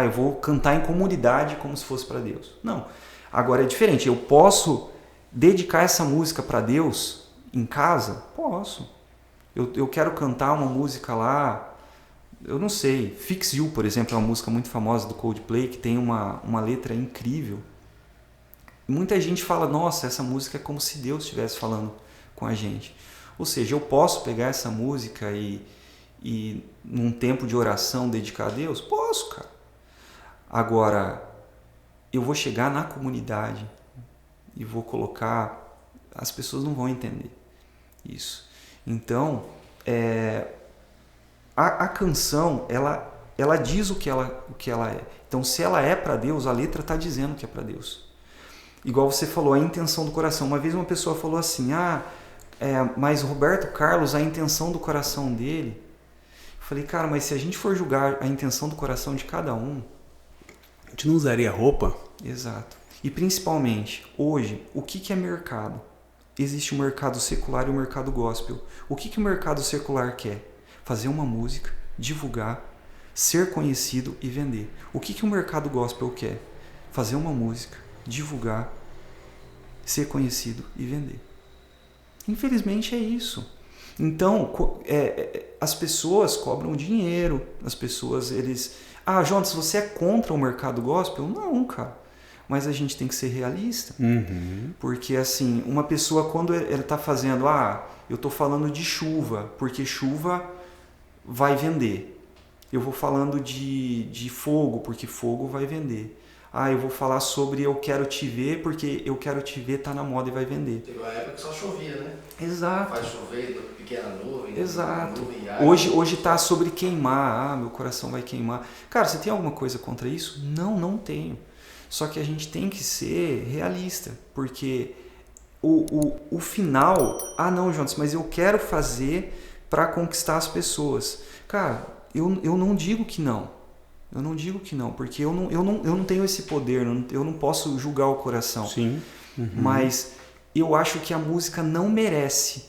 B: Eu vou cantar em comunidade como se fosse para Deus. Não. Agora é diferente. Eu posso dedicar essa música para Deus em casa? Posso. Eu quero cantar uma música lá, eu não sei, Fix You, por exemplo, é uma música muito famosa do Coldplay, que tem uma letra incrível. Muita gente fala, nossa, essa música é como se Deus estivesse falando com a gente. Ou seja, eu posso pegar essa música e num tempo de oração dedicar a Deus? Posso, cara. Agora, eu vou chegar na comunidade e vou colocar, as pessoas não vão entender isso. Então, a canção, ela diz o que ela é. Então, se ela é para Deus, a letra está dizendo que é para Deus. Igual você falou, a intenção do coração. Uma vez uma pessoa falou assim, mas Roberto Carlos, a intenção do coração dele... Eu falei, cara, mas se a gente for julgar a intenção do coração de cada um...
A: A gente não usaria roupa?
B: Exato. E principalmente, hoje, o que é mercado? Existe o mercado secular e o mercado gospel. O que o mercado secular quer? Fazer uma música, divulgar, ser conhecido e vender. O que o mercado gospel quer? Fazer uma música, divulgar, ser conhecido e vender. Infelizmente é isso. Então, as pessoas cobram dinheiro, as pessoas, Jonas, você é contra o mercado gospel? Não, cara. Mas a gente tem que ser realista.
A: Uhum.
B: Porque, assim, uma pessoa, quando ela está fazendo, eu estou falando de chuva, porque chuva vai vender. Eu vou falando de fogo, porque fogo vai vender. Eu vou falar sobre eu quero te ver, porque eu quero te ver tá na moda e vai vender.
C: Teve uma época que só chovia, né?
B: Exato.
C: Faz chover, pequena nuvem.
B: Exato.
C: Nuvem,
B: Hoje tá sobre queimar. Meu coração vai queimar. Cara, você tem alguma coisa contra isso? Não tenho. Só que a gente tem que ser realista, porque o final... não, Jonas, mas eu quero fazer para conquistar as pessoas. Cara, eu não digo que não. Eu não digo que não, porque eu não tenho esse poder, eu não posso julgar o coração.
A: Sim. Uhum.
B: Mas eu acho que a música não merece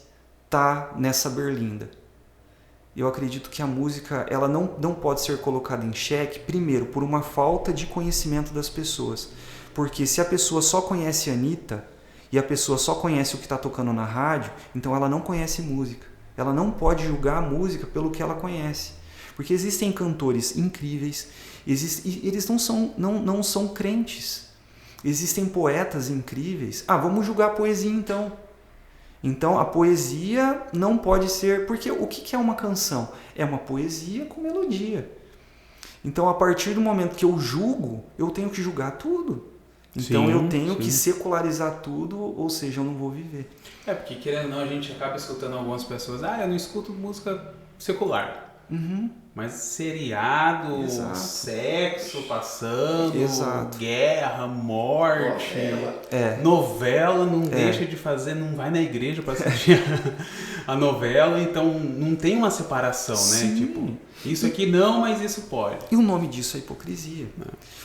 B: estar nessa berlinda. Eu acredito que a música ela não pode ser colocada em xeque, primeiro, por uma falta de conhecimento das pessoas. Porque se a pessoa só conhece a Anitta e a pessoa só conhece o que está tocando na rádio, então ela não conhece música. Ela não pode julgar a música pelo que ela conhece. Porque existem cantores incríveis, e eles não são crentes. Existem poetas incríveis. Vamos julgar a poesia então. Então a poesia não pode ser... Porque o que é uma canção? É uma poesia com melodia. Então a partir do momento que eu julgo, eu tenho que julgar tudo. Então eu tenho que secularizar tudo, ou seja, eu não vou viver.
A: Porque querendo ou não, a gente acaba escutando algumas pessoas, eu não escuto música secular. Mas seriado,
B: Exato.
A: sexo passando,
B: Exato.
A: guerra, morte,
B: Novela.
A: novela não deixa de fazer, não vai na igreja para assistir a novela, então não tem uma separação,
B: Sim.
A: né? Tipo, isso aqui não, mas isso pode.
B: E o nome disso é hipocrisia.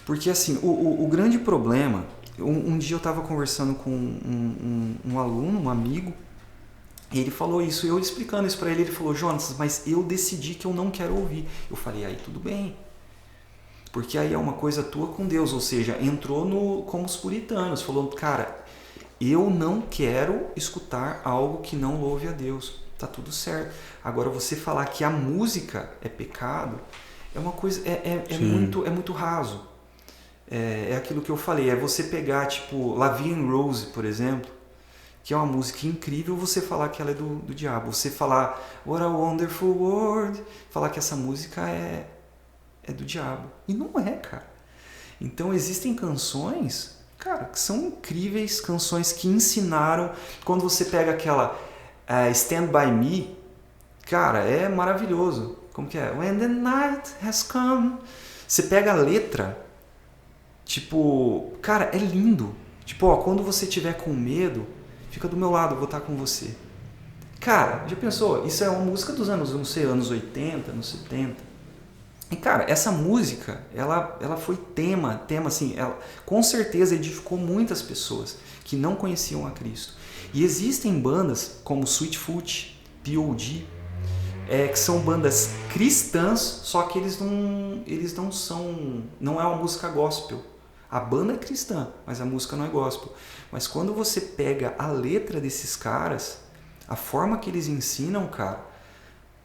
B: Porque assim, o grande problema, um dia eu estava conversando com um aluno, um amigo, e ele falou isso, eu explicando isso para ele, ele falou, Jonas, mas eu decidi que eu não quero ouvir. Eu falei, aí tudo bem. Porque aí é uma coisa tua com Deus, ou seja, entrou como os puritanos, falou, cara, eu não quero escutar algo que não louve a Deus. Tá tudo certo. Agora você falar que a música é pecado, é uma coisa, é muito raso. É aquilo que eu falei, é você pegar, tipo, La Vie en Rose, por exemplo, que é uma música incrível, você falar que ela é do diabo. Você falar What a Wonderful World, falar que essa música é do diabo. E não é, cara. Então existem canções, cara, que são incríveis, canções que ensinaram. Quando você pega aquela Stand By Me, cara, é maravilhoso. Como que é? When the night has come. Você pega a letra, tipo, cara, é lindo. Tipo, ó, quando você tiver com medo, fica do meu lado, eu vou estar com você. Cara, já pensou? Isso é uma música dos anos, não sei, anos 80, anos 70. E, cara, essa música, ela foi tema assim, ela com certeza edificou muitas pessoas que não conheciam a Cristo. E existem bandas como Sweetfoot, P.O.D., que são bandas cristãs, só que eles não são, não é uma música gospel. A banda é cristã, mas a música não é gospel. Mas quando você pega a letra desses caras, a forma que eles ensinam, cara,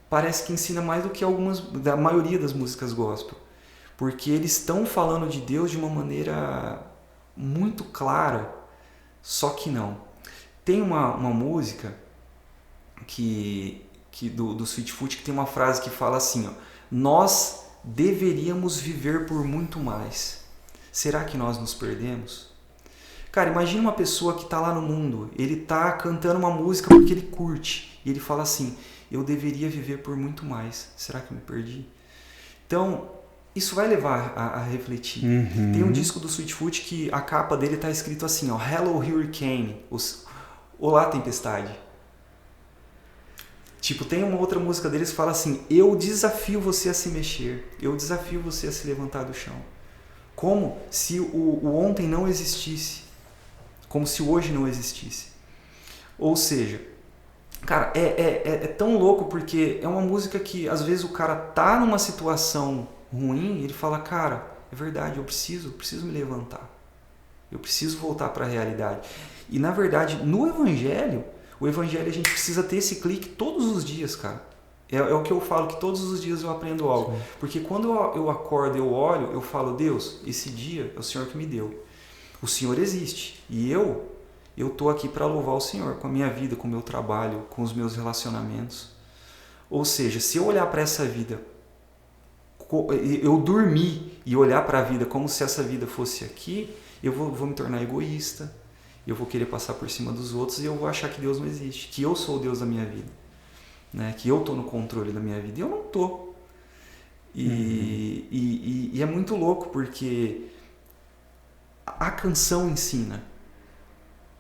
B: parece que ensina mais do que da maioria das músicas gospel. Porque eles estão falando de Deus de uma maneira muito clara, só que não. Tem uma música do Sweetfoot que tem uma frase que fala assim, ó, nós deveríamos viver por muito mais. Será que nós nos perdemos? Cara, imagina uma pessoa que está lá no mundo, ele está cantando uma música porque ele curte, e ele fala assim, eu deveria viver por muito mais, será que eu me perdi? Então, isso vai levar a refletir. Tem um disco do Sweetfoot que a capa dele está escrito assim, ó, Hello Hurricane, Olá Tempestade. Tipo, tem uma outra música deles que fala assim, eu desafio você a se mexer, eu desafio você a se levantar do chão. Como se o ontem não existisse. Como se o hoje não existisse. Ou seja, cara, é tão louco porque é uma música que às vezes o cara tá numa situação ruim e ele fala, cara, é verdade, eu preciso me levantar. Eu preciso voltar para a realidade. E na verdade, no Evangelho, o Evangelho a gente precisa ter esse clique todos os dias, cara. É o que eu falo, que todos os dias eu aprendo algo. Sim. Porque quando eu acordo, eu olho, eu falo, Deus, esse dia é o Senhor que me deu. O Senhor existe. E eu tô aqui para louvar o Senhor com a minha vida, com o meu trabalho, com os meus relacionamentos. Ou seja, se eu olhar para essa vida, eu dormir e olhar para a vida como se essa vida fosse aqui, eu vou me tornar egoísta, eu vou querer passar por cima dos outros e eu vou achar que Deus não existe, que eu sou o Deus da minha vida. Né, que eu estou no controle da minha vida e eu não estou. E é muito louco porque a canção ensina,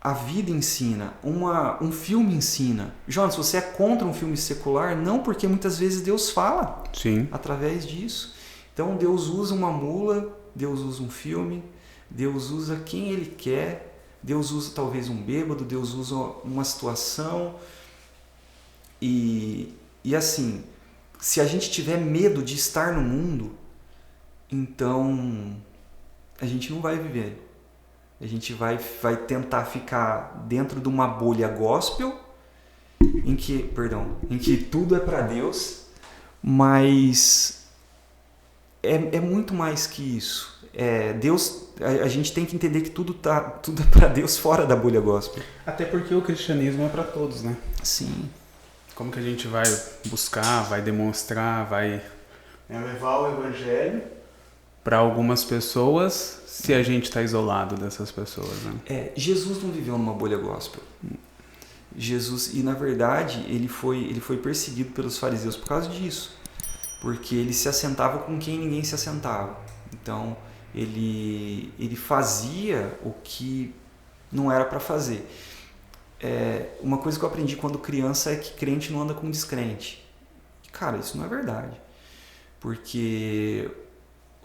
B: a vida ensina, um filme ensina. Jonas, você é contra um filme secular? Não, porque muitas vezes Deus fala. Sim. Através disso. Então Deus usa uma mula, Deus usa um filme, Deus usa quem Ele quer, Deus usa talvez um bêbado, Deus usa uma situação. E assim, se a gente tiver medo de estar no mundo, então a gente não vai viver. A gente vai tentar ficar dentro de uma bolha gospel, em que tudo é para Deus, mas é muito mais que isso. Deus, a gente tem que entender que tudo é para Deus fora da bolha gospel.
A: Até porque o cristianismo é para todos, né?
B: Sim.
A: Como que a gente vai buscar, vai demonstrar, vai levar o evangelho para algumas pessoas se a gente está isolado dessas pessoas, né?
B: Jesus não viveu numa bolha gospel. Jesus, e na verdade ele foi perseguido pelos fariseus por causa disso. porque ele se assentava com quem ninguém se assentava. Então, ele fazia o que não era para fazer. Uma coisa que eu aprendi quando criança é que crente não anda com descrente. Cara, isso não é verdade. Porque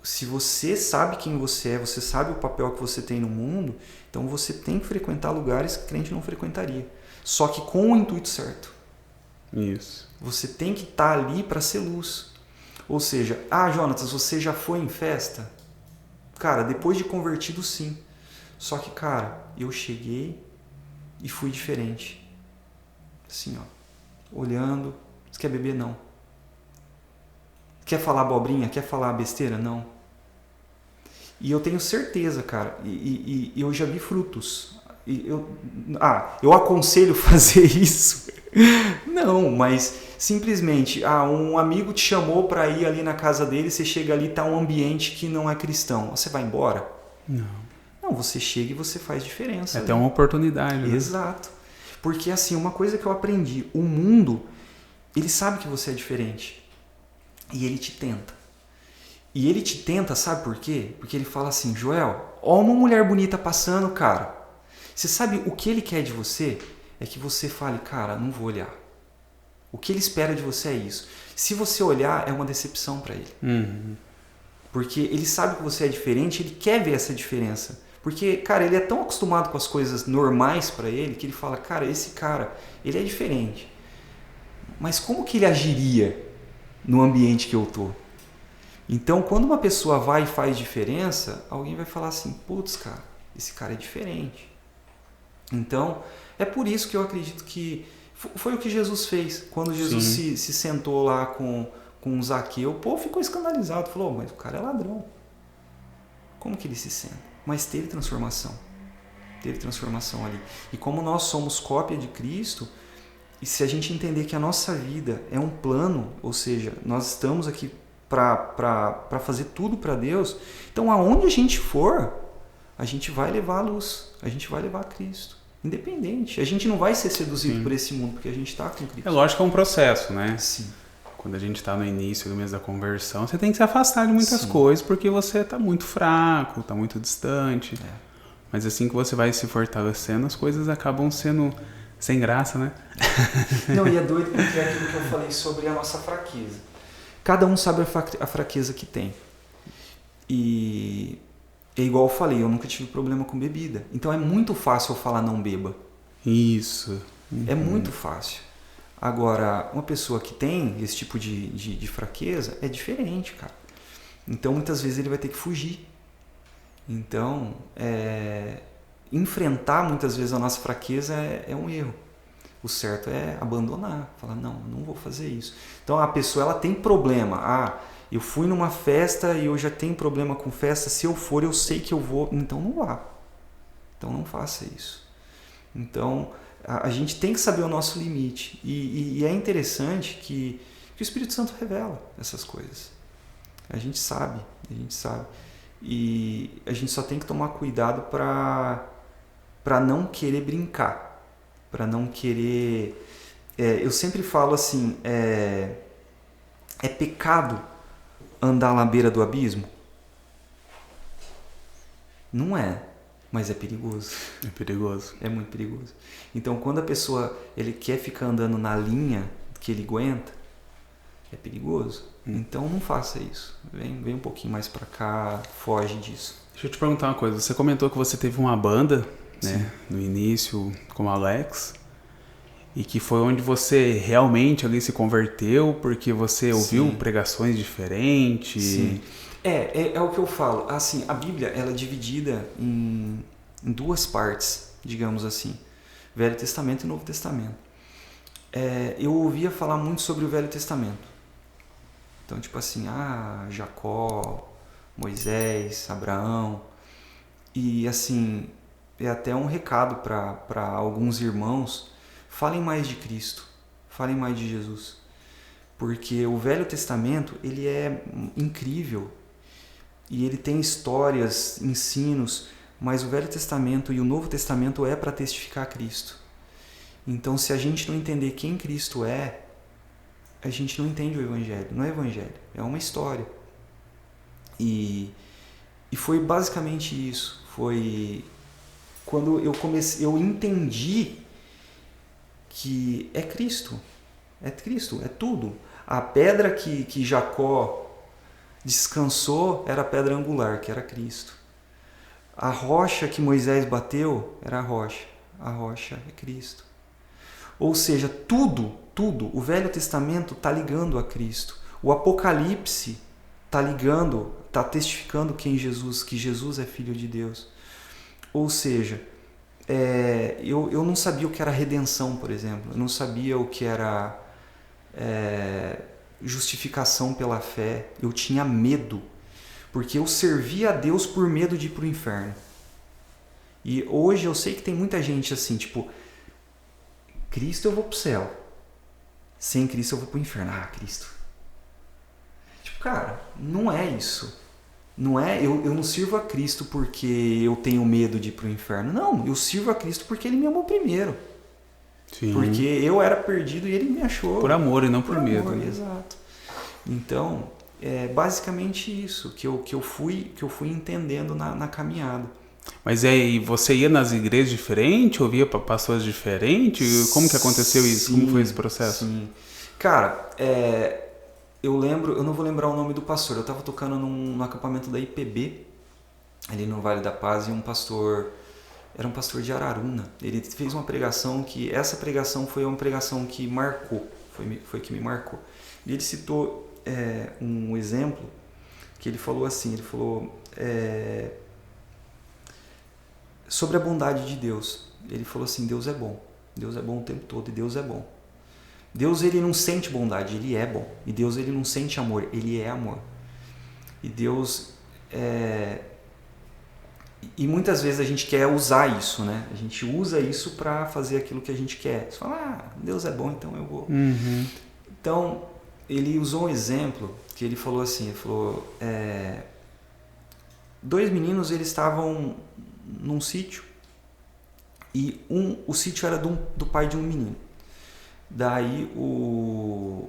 B: se você sabe quem você é, você sabe o papel que você tem no mundo, então você tem que frequentar lugares que crente não frequentaria. Só que com o intuito certo.
A: Isso.
B: Você tem que estar ali para ser luz. Ou seja, Jonatas, você já foi em festa? Cara, depois de convertido, sim. Só que, cara, eu cheguei e fui diferente. Assim, ó. Olhando. Você quer beber? Não. Quer falar abobrinha? Quer falar besteira? Não. E eu tenho certeza, cara, e eu já vi frutos. Eu aconselho fazer isso? Não, mas simplesmente, um amigo te chamou para ir ali na casa dele, você chega ali, tá um ambiente que não é cristão. Você vai embora? Não, você chega e você faz diferença.
A: É até uma oportunidade, né?
B: Exato. Porque assim, uma coisa que eu aprendi, o mundo, ele sabe que você é diferente. E ele te tenta. E ele te tenta, sabe por quê? Porque ele fala assim, Joel, ó uma mulher bonita passando, cara. Você sabe o que ele quer de você? É que você fale, cara, não vou olhar. O que ele espera de você é isso. Se você olhar, é uma decepção para ele.
A: Uhum.
B: Porque ele sabe que você é diferente, ele quer ver essa diferença. Porque, cara, ele é tão acostumado com as coisas normais para ele, que ele fala, cara, esse cara, ele é diferente. Mas como que ele agiria no ambiente que eu tô? Então, quando uma pessoa vai e faz diferença, alguém vai falar assim, putz, cara, esse cara é diferente. Então, é por isso que eu acredito que foi o que Jesus fez. Quando Jesus se sentou lá com Zaqueu, o povo ficou escandalizado. Falou, mas o cara é ladrão. Como que ele se senta? Mas teve transformação. Teve transformação ali. E como nós somos cópia de Cristo, e se a gente entender que a nossa vida é um plano, ou seja, nós estamos aqui para fazer tudo para Deus, então aonde a gente for, a gente vai levar a luz, a gente vai levar a Cristo. Independente. A gente não vai ser seduzido por esse mundo, porque a gente está com Cristo.
A: É lógico que é um processo, né?
B: Sim.
A: Quando a gente está no início do mês da conversão, você tem que se afastar de muitas coisas, porque você está muito fraco, está muito distante. Mas assim que você vai se fortalecendo, as coisas acabam sendo sem graça, né?
B: Não, e é doido porque é aquilo que eu falei sobre a nossa fraqueza. Cada um sabe a fraqueza que tem. E é igual eu falei, eu nunca tive problema com bebida. Então é muito fácil eu falar não beba.
A: Isso.
B: É muito fácil. Agora, uma pessoa que tem esse tipo de fraqueza é diferente, cara. Então muitas vezes ele vai ter que fugir. Então, enfrentar muitas vezes a nossa fraqueza é um erro. O certo é abandonar, falar, não vou fazer isso. Então a pessoa ela tem problema. Eu fui numa festa e eu já tenho problema com festa, se eu for eu sei que eu vou, então não vá. Então não faça isso. Então a gente tem que saber o nosso limite. E é interessante que o Espírito Santo revela essas coisas. A gente sabe. E a gente só tem que tomar cuidado para não querer brincar. Para não querer... eu sempre falo assim, é pecado andar na beira do abismo? Não é, mas é perigoso.
A: É perigoso.
B: É muito perigoso. Então, quando a pessoa ele quer ficar andando na linha que ele aguenta, é perigoso. Então, não faça isso. Vem um pouquinho mais para cá, foge disso.
A: Deixa eu te perguntar uma coisa. Você comentou que você teve uma banda, né, no início com o Alex, e que foi onde você realmente ali se converteu porque você ouviu pregações diferentes.
B: Sim. É o que eu falo. Assim, a Bíblia ela é dividida em duas partes, digamos assim. Velho Testamento e Novo Testamento. Eu ouvia falar muito sobre o Velho Testamento. Então, tipo assim, Jacó, Moisés, Abraão. E assim, é até um recado para alguns irmãos, falem mais de Cristo, falem mais de Jesus. Porque o Velho Testamento, ele é incrível. E ele tem histórias, ensinos, mas o Velho Testamento e o Novo Testamento é para testificar Cristo. Então, se a gente não entender quem Cristo é, a gente não entende o evangelho. Não é evangelho, é uma história. E foi basicamente isso. Foi quando eu entendi que é Cristo, é tudo. A pedra que Jacó descansou era a pedra angular, que era Cristo. A rocha que Moisés bateu era a rocha é Cristo. Ou seja, tudo, o Velho Testamento está ligando a Cristo. O Apocalipse está ligando, está testificando que Jesus é Filho de Deus. Ou seja, eu não sabia o que era redenção, por exemplo. Eu não sabia o que era justificação pela fé. Eu tinha medo, porque eu servia a Deus por medo de ir para o inferno. E hoje eu sei que tem muita gente assim, tipo, Cristo eu vou para o céu, sem Cristo eu vou para o inferno. Ah, Cristo. Tipo, cara, não é isso. Não é, eu não sirvo a Cristo porque eu tenho medo de ir para o inferno. Não, eu sirvo a Cristo porque Ele me amou primeiro.
A: Sim.
B: Porque eu era perdido e Ele me achou.
A: Por amor e não por medo.
B: Amor,
A: né?
B: Exato. Então, é basicamente isso que eu fui entendendo na caminhada.
A: Mas aí, você ia nas igrejas diferentes, ouvia pastores diferentes? Como que aconteceu isso?
B: Sim,
A: Como foi esse processo?
B: Sim. Cara, eu não vou lembrar o nome do pastor. Eu estava tocando no acampamento da IPB, ali no Vale da Paz, e era um pastor de Araruna. Ele fez uma pregação essa pregação foi uma pregação que marcou, foi que me marcou. E ele citou um exemplo que ele falou assim, sobre a bondade de Deus. Ele falou assim, Deus é bom o tempo todo, e Deus é bom. Deus, ele não sente bondade, ele é bom. E Deus, ele não sente amor, ele é amor. E Deus E muitas vezes a gente quer usar isso, né? A gente usa isso para fazer aquilo que a gente quer. Você fala, Deus é bom, então eu vou.
A: Uhum.
B: Então, ele usou um exemplo que ele falou assim, dois meninos, eles estavam num sítio e o sítio era do pai de um menino. Daí o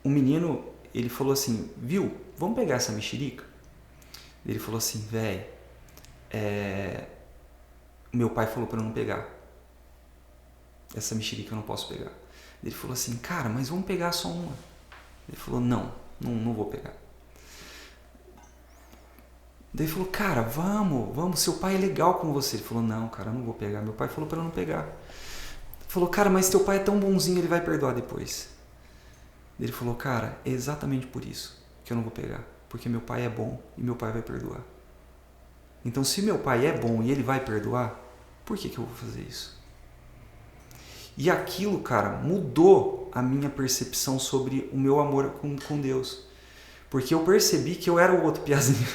B: menino, ele falou assim, viu, vamos pegar essa mexerica? Ele falou assim, velho, meu pai falou para eu não pegar. Essa mexerica eu não posso pegar. Ele falou assim, cara, mas vamos pegar só uma. Ele falou, não vou pegar. Daí ele falou, cara, vamos, seu pai é legal com você. Ele falou, não, cara, eu não vou pegar. Meu pai falou para eu não pegar. Ele falou, cara, mas teu pai é tão bonzinho, ele vai perdoar depois. Ele falou, cara, é exatamente por isso que eu não vou pegar. Porque meu pai é bom e meu pai vai perdoar. Então, se meu pai é bom e ele vai perdoar, por que eu vou fazer isso? E aquilo, cara, mudou a minha percepção sobre o meu amor com Deus. Porque eu percebi que eu era o outro piazinho.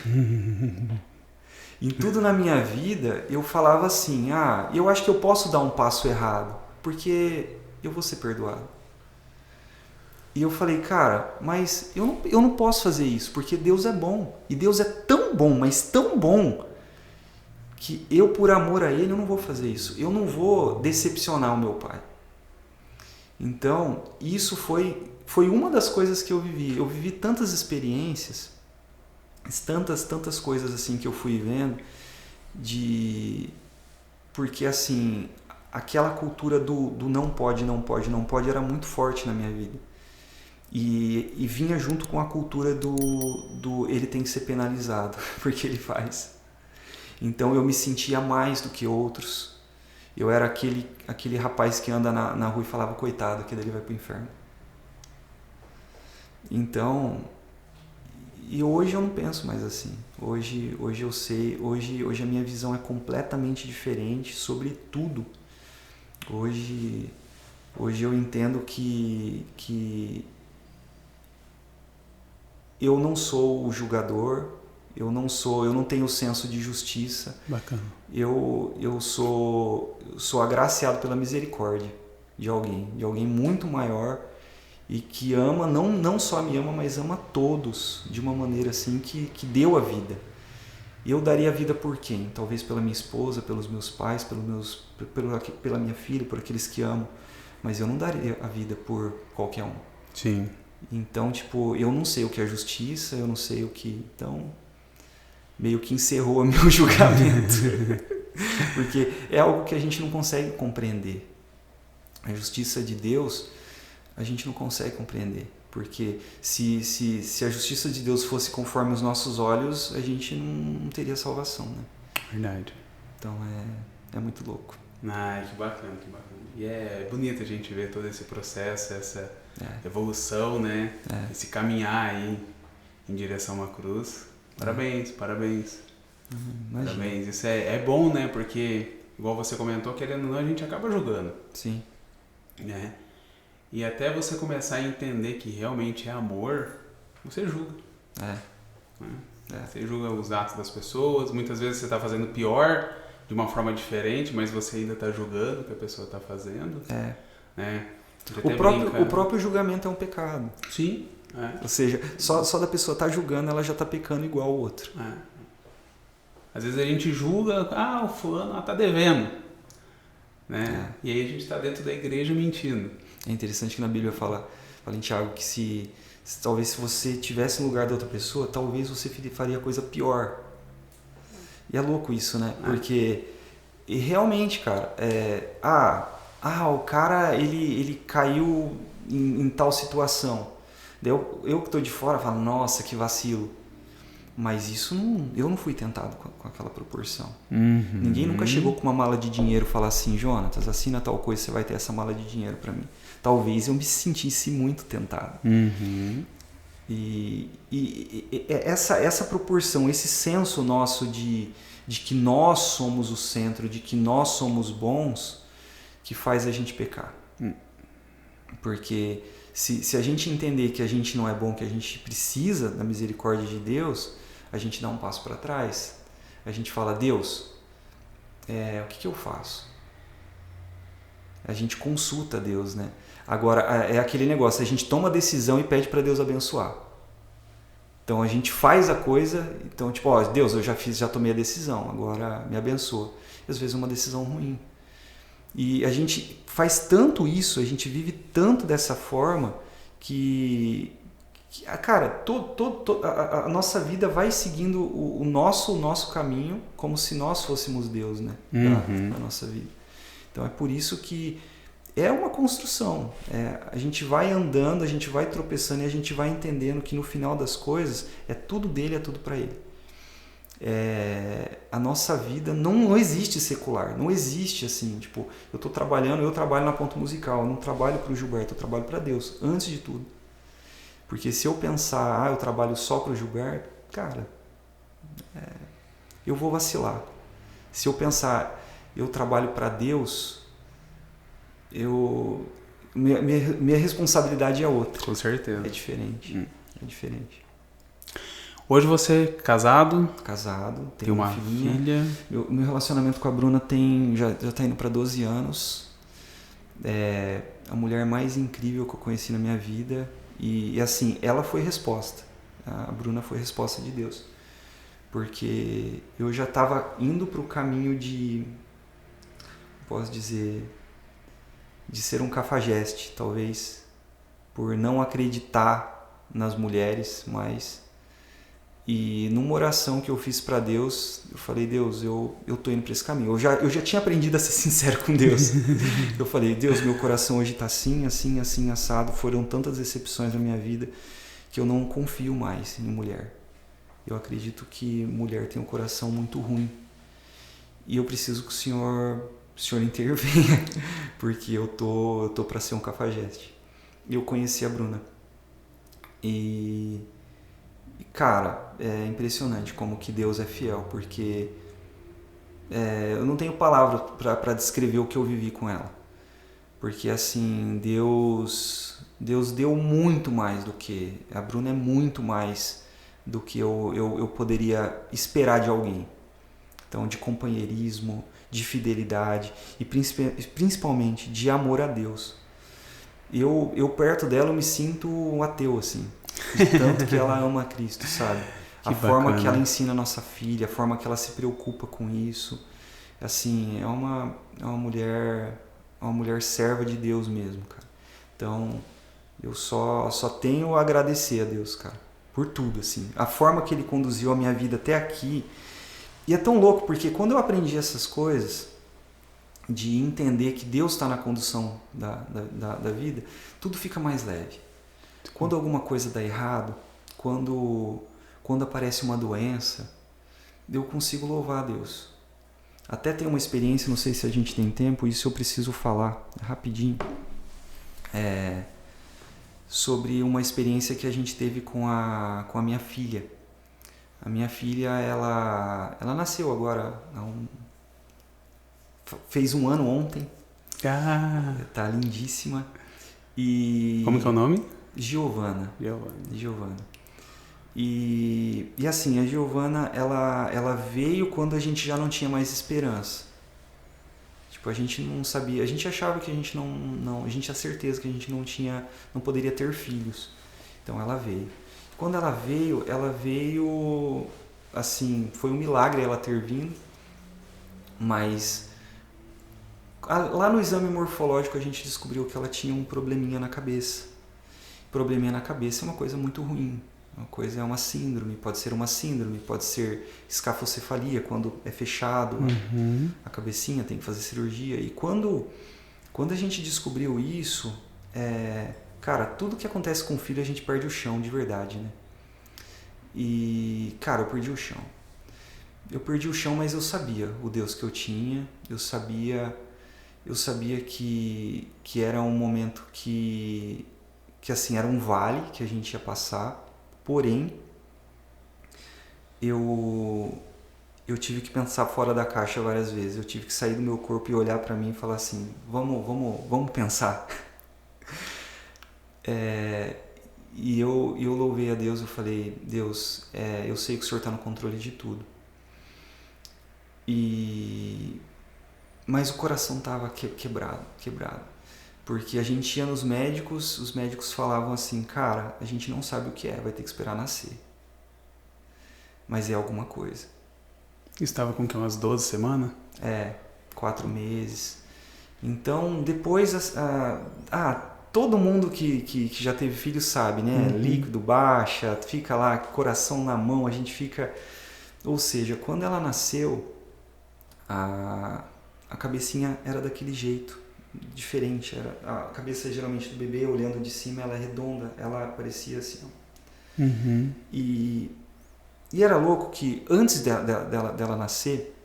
B: Em tudo na minha vida, eu falava assim, eu acho que eu posso dar um passo errado, porque eu vou ser perdoado. E eu falei, cara, mas eu não posso fazer isso, porque Deus é bom. E Deus é tão bom, mas tão bom, que eu, por amor a Ele, eu não vou fazer isso. Eu não vou decepcionar o meu pai. Então, isso foi uma das coisas que eu vivi. Eu vivi tantas experiências, tantas coisas assim que eu fui vendo, porque assim, aquela cultura do não pode era muito forte na minha vida. E vinha junto com a cultura do ele tem que ser penalizado, porque ele faz. Então eu me sentia mais do que outros. Eu era aquele rapaz que anda na rua e falava, coitado, que daí ele vai pro inferno. Então, e hoje eu não penso mais assim. Hoje eu sei, hoje a minha visão é completamente diferente sobre tudo. Hoje eu entendo que eu não sou o julgador, eu não tenho senso de justiça.
A: Bacana.
B: Eu sou agraciado pela misericórdia de alguém muito maior e que ama, não só me ama, mas ama todos de uma maneira assim que deu a vida. Eu daria a vida por quem? Talvez pela minha esposa, pelos meus pais, pela minha filha, por aqueles que amo, mas eu não daria a vida por qualquer um.
A: Sim.
B: Então, tipo, eu não sei o que é justiça, eu não sei o que... Então, meio que encerrou o meu julgamento. Porque é algo que a gente não consegue compreender. A justiça de Deus, a gente não consegue compreender. Porque se a justiça de Deus fosse conforme os nossos olhos, a gente não teria salvação, né?
A: Verdade.
B: Então, é muito louco.
A: Ai, que bacana, que bacana. E é bonito a gente ver todo esse processo, essa evolução, né? Esse caminhar aí em direção à cruz. Parabéns, parabéns. Parabéns. Isso é bom, né? Porque, igual você comentou, querendo ou não, a gente acaba julgando.
B: Sim.
A: Né? E até você começar a entender que realmente é amor, você julga. Né? Você julga os atos das pessoas. Muitas vezes você está fazendo pior, de uma forma diferente, mas você ainda está julgando o que a pessoa está fazendo. Né?
B: O próprio julgamento é um pecado.
A: Sim.
B: Ou seja, só da pessoa estar julgando, ela já está pecando igual ao outro.
A: Às vezes a gente julga, o fulano está devendo. Né? E aí a gente está dentro da igreja mentindo.
B: É interessante que na Bíblia fala em Tiago que talvez se você tivesse no lugar da outra pessoa, talvez você faria coisa pior. E é louco isso, né? Porque realmente, cara, o cara ele caiu em tal situação. Eu que estou de fora falo, nossa, que vacilo. Mas isso eu não fui tentado com aquela proporção. Ninguém nunca chegou com uma mala de dinheiro e falar assim, Jonatas, assina tal coisa, você vai ter essa mala de dinheiro para mim. Talvez eu me sentisse muito tentado. E essa proporção, esse senso nosso de que nós somos o centro, de que nós somos bons, que faz a gente pecar. Porque se a gente entender que a gente não é bom, que a gente precisa da misericórdia de Deus, a gente dá um passo para trás. A gente fala, Deus, o que eu faço? A gente consulta Deus, né? Agora, é aquele negócio, a gente toma a decisão e pede para Deus abençoar. Então, a gente faz a coisa, então, tipo, Deus, eu já tomei a decisão, agora me abençoa. E, às vezes é uma decisão ruim. E a gente faz tanto isso, a gente vive tanto dessa forma que cara, a nossa vida vai seguindo o nosso caminho como se nós fôssemos Deus, né? Da nossa vida. Então é por isso que é uma construção. A gente vai andando, a gente vai tropeçando e a gente vai entendendo que no final das coisas é tudo dele, é tudo para ele. A nossa vida não existe secular, não existe assim, tipo, eu trabalho na ponta musical, eu não trabalho para o Gilberto, eu trabalho para Deus, antes de tudo. Porque se eu pensar, eu trabalho só para o Gilberto, cara, eu vou vacilar. Se eu pensar, eu trabalho para Deus, minha responsabilidade é outra.
A: Com certeza.
B: É diferente. É diferente.
A: Hoje você é casado?
B: Casado,
A: tem uma filha.
B: Meu relacionamento com a Bruna já está indo para 12 anos. É a mulher mais incrível que eu conheci na minha vida. E assim, ela foi resposta. A Bruna foi resposta de Deus. Porque eu já estava indo para o caminho posso dizer, de ser um cafajeste, talvez, por não acreditar nas mulheres, e numa oração que eu fiz para Deus, eu falei, Deus, eu tô indo para esse caminho. Eu já tinha aprendido a ser sincero com Deus. Eu falei, Deus, meu coração hoje está assim, assim, assim, assado. Foram tantas decepções na minha vida que eu não confio mais em mulher. Eu acredito que mulher tem um coração muito ruim. E eu preciso que o Senhor intervenha, porque eu tô para ser um cafajeste. E eu conheci a Bruna. Cara, é impressionante como que Deus é fiel, porque eu não tenho palavras para descrever o que eu vivi com ela. Porque assim, Deus deu muito mais do que... A Bruna é muito mais do que eu poderia esperar de alguém. Então, de companheirismo, de fidelidade e principalmente de amor a Deus. Eu perto dela eu me sinto um ateu, assim. De tanto que ela ama Cristo, sabe? Forma que ela ensina a nossa filha, a forma que ela se preocupa com isso. Assim, é uma mulher serva de Deus mesmo, cara. Então, Eu só tenho a agradecer a Deus, cara, por tudo, assim. A forma que Ele conduziu a minha vida até aqui. E é tão louco, porque quando eu aprendi essas coisas, de entender que Deus está na condução da vida, tudo fica mais leve. Quando alguma coisa dá errado, quando aparece uma doença, eu consigo louvar a Deus. Até tem uma experiência, não sei se a gente tem tempo, isso eu preciso falar rapidinho, sobre uma experiência que a gente teve com a minha filha. A minha filha, ela nasceu agora, fez 1 ano ontem, tá lindíssima. E
A: Como que é o nome?
B: Giovana. E assim, a Giovana, ela veio quando a gente já não tinha mais esperança. Tipo, a gente não sabia, a gente achava que a gente a gente tinha certeza que a gente não poderia ter filhos. Então ela veio. Quando ela veio, assim, foi um milagre ela ter vindo, mas lá no exame morfológico a gente descobriu que ela tinha um probleminha na cabeça. Probleminha na cabeça é uma coisa muito ruim. É uma síndrome, pode ser escafocefalia, quando é fechado a cabecinha, tem que fazer cirurgia. E quando a gente descobriu isso, cara, tudo que acontece com o filho a gente perde o chão de verdade, né? E, cara, eu perdi o chão. Mas eu sabia o Deus que eu tinha, eu sabia que era um momento que assim, era um vale que a gente ia passar. Porém, eu tive que pensar fora da caixa várias vezes. Eu tive que sair do meu corpo e olhar para mim e falar assim, vamos pensar. E eu louvei a Deus, eu falei, Deus, eu sei que o Senhor está no controle de tudo. Mas o coração estava quebrado. Porque a gente ia nos médicos, os médicos falavam assim, cara, a gente não sabe o que vai ter que esperar nascer. Mas é alguma coisa.
A: Estava com que, umas 12 semanas?
B: 4 meses. Então, depois, todo mundo que já teve filho sabe, né? Líquido baixa, fica lá, coração na mão, a gente fica... Ou seja, quando ela nasceu, a cabecinha era daquele jeito. Diferente, a cabeça geralmente do bebê olhando de cima, ela é redonda, ela parecia assim. E era louco que antes dela nascer,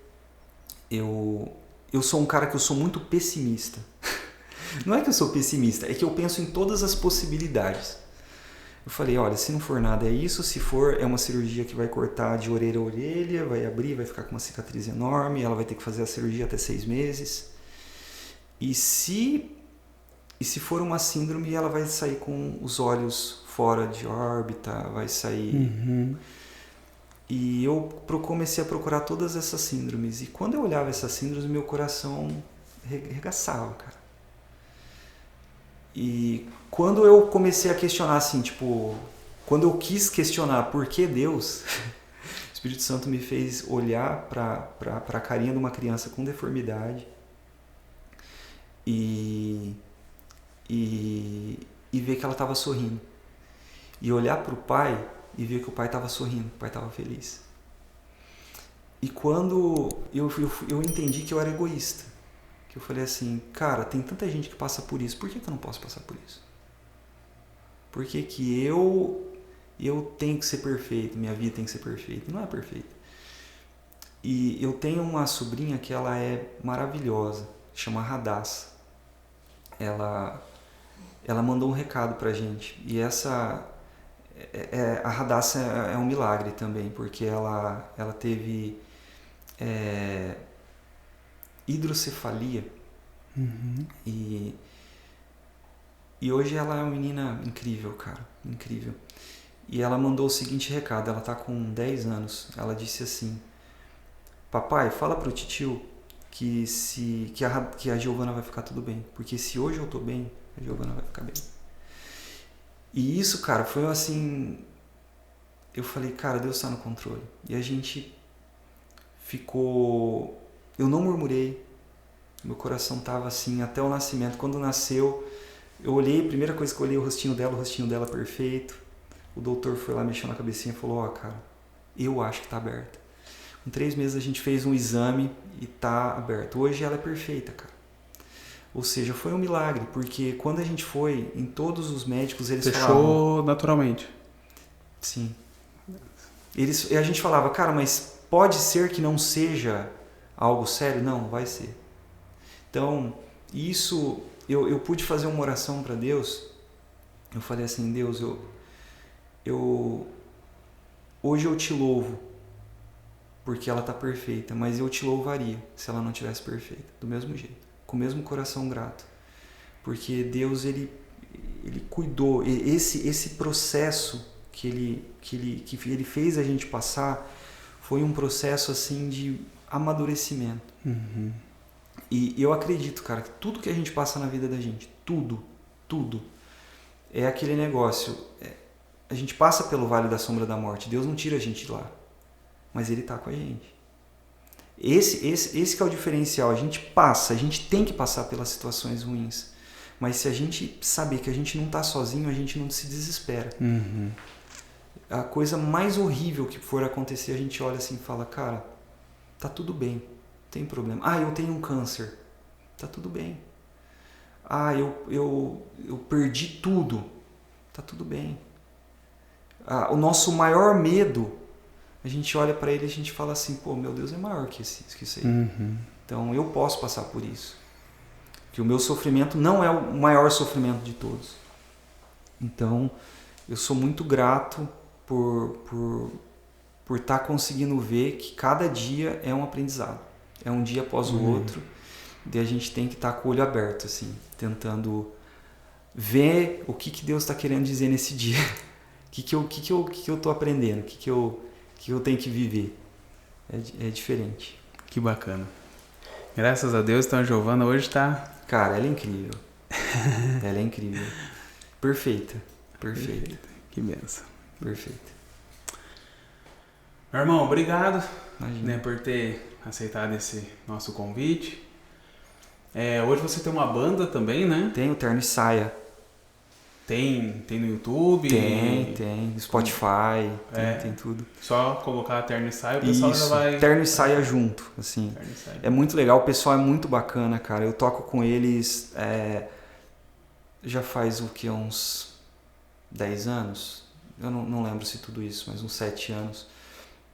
B: eu sou um cara que eu sou muito pessimista. Não é que eu sou pessimista, é que eu penso em todas as possibilidades. Eu falei, olha, se não for nada é isso, se for é uma cirurgia que vai cortar de orelha a orelha, vai abrir, vai ficar com uma cicatriz enorme, ela vai ter que fazer a cirurgia até 6 meses. E se for uma síndrome, ela vai sair com os olhos fora de órbita, vai sair... E eu comecei a procurar todas essas síndromes. E quando eu olhava essas síndromes, meu coração regaçava, cara. E quando eu comecei a questionar, assim, tipo... Quando eu quis questionar por que Deus... o Espírito Santo me fez olhar para a carinha de uma criança com deformidade... E ver que ela estava sorrindo. E olhar para o pai e ver que o pai estava sorrindo, o pai estava feliz. E quando eu entendi que eu era egoísta, que eu falei assim, cara, tem tanta gente que passa por isso, por que eu não posso passar por isso? Por que eu tenho que ser perfeito, minha vida tem que ser perfeita? Não é perfeita. E eu tenho uma sobrinha que ela é maravilhosa, chama Radassa. Ela mandou um recado pra gente. E a Radassa é um milagre também, porque ela teve hidrocefalia. E hoje ela é uma menina incrível, cara. Incrível. E ela mandou o seguinte recado, ela tá com 10 anos. Ela disse assim, papai, fala pro titio que a Giovana vai ficar tudo bem. Porque se hoje eu tô bem, a Giovana vai ficar bem. E isso, cara, foi assim... Eu falei, cara, Deus está no controle. E a gente ficou... Eu não murmurei. Meu coração tava assim até o nascimento. Quando nasceu, Eu olhei, a primeira coisa que eu olhei, o rostinho dela perfeito. O doutor foi lá, mexeu na cabecinha e falou, cara, eu acho que tá aberta. Com 3 meses a gente fez um exame e tá aberto. Hoje ela é perfeita, cara. Ou seja, foi um milagre, porque quando a gente foi, em todos os médicos, eles falavam...
A: Fechou naturalmente.
B: Sim. E a gente falava, cara, mas pode ser que não seja algo sério? Não, vai ser. Então, isso, eu pude fazer uma oração para Deus. Eu falei assim, Deus, hoje eu te louvo, porque ela está perfeita, mas eu te louvaria se ela não tivesse perfeita, do mesmo jeito, com o mesmo coração grato. Porque Deus, ele cuidou, esse processo que ele fez a gente passar foi um processo assim de amadurecimento.
A: Uhum.
B: E eu acredito, cara, que tudo que a gente passa na vida da gente, tudo, é aquele negócio. A gente passa pelo vale da sombra da morte, Deus não tira a gente de lá, mas Ele está com a gente. Esse que é o diferencial, a gente tem que passar pelas situações ruins, mas se a gente saber que a gente não está sozinho, a gente não se desespera.
A: Uhum.
B: A coisa mais horrível que for acontecer, a gente olha assim e fala, cara, tá tudo bem, não tem problema. Ah, eu tenho um câncer, tá tudo bem. Ah, eu perdi tudo, tá tudo bem. Ah, o nosso maior medo, a gente olha para ele e a gente fala assim, pô, meu Deus é maior que isso aí.
A: Uhum.
B: Então eu posso passar por isso. Que o meu sofrimento não é o maior sofrimento de todos. Então eu sou muito grato por estar conseguindo ver que cada dia é um aprendizado. É um dia após o outro. E a gente tem que estar com o olho aberto, assim, tentando ver o que Deus está querendo dizer nesse dia. O que eu estou aprendendo, o que eu tenho que viver. É diferente.
A: Que bacana. Graças a Deus, então a Giovana hoje está...
B: Cara, ela é incrível. Ela é incrível. Perfeita.
A: Que benção.
B: Perfeita.
A: Meu irmão, obrigado,
B: Imagina.
A: por ter aceitado esse nosso convite. Hoje você tem uma banda também, né?
B: Tem o Terno e Saia.
A: Tem no YouTube?
B: Tem. Spotify, tem tudo.
A: Só colocar Terno e Saia, o pessoal já vai...
B: Terno e Saia junto, assim.
A: Terno e Saia.
B: É muito legal, o pessoal é muito bacana, cara. Eu toco com eles já faz uns 10 anos. Eu não lembro se tudo isso, mas uns 7 anos.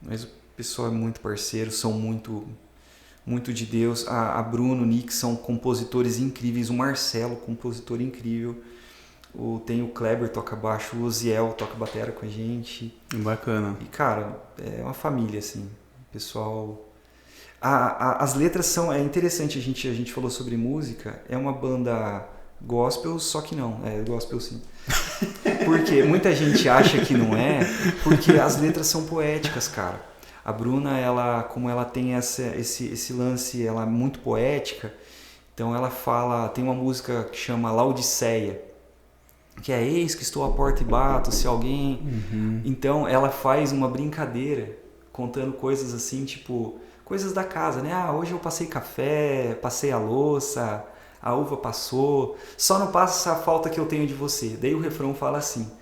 B: Mas o pessoal é muito parceiro, são muito de Deus. A Bruno, o Nick são compositores incríveis. O Marcelo, compositor incrível. Tem o Kleber, toca baixo. O Oziel toca batera com a gente.
A: Bacana.
B: E, cara, é uma família, assim. O pessoal... As letras são... É interessante, a gente falou sobre música. É uma banda gospel, só que não. É gospel, sim. Porque muita gente acha que não é, porque as letras são poéticas, cara. A Bruna, como ela tem esse lance, ela é muito poética, então ela fala, tem uma música que chama Laodiceia, que é eis que estou à porta e bato, se alguém...
A: Uhum.
B: Então ela faz uma brincadeira, contando coisas assim, tipo, coisas da casa, né? Ah, hoje eu passei café, passei a louça... A uva passou, só não passa a falta que eu tenho de você. Daí o refrão fala assim,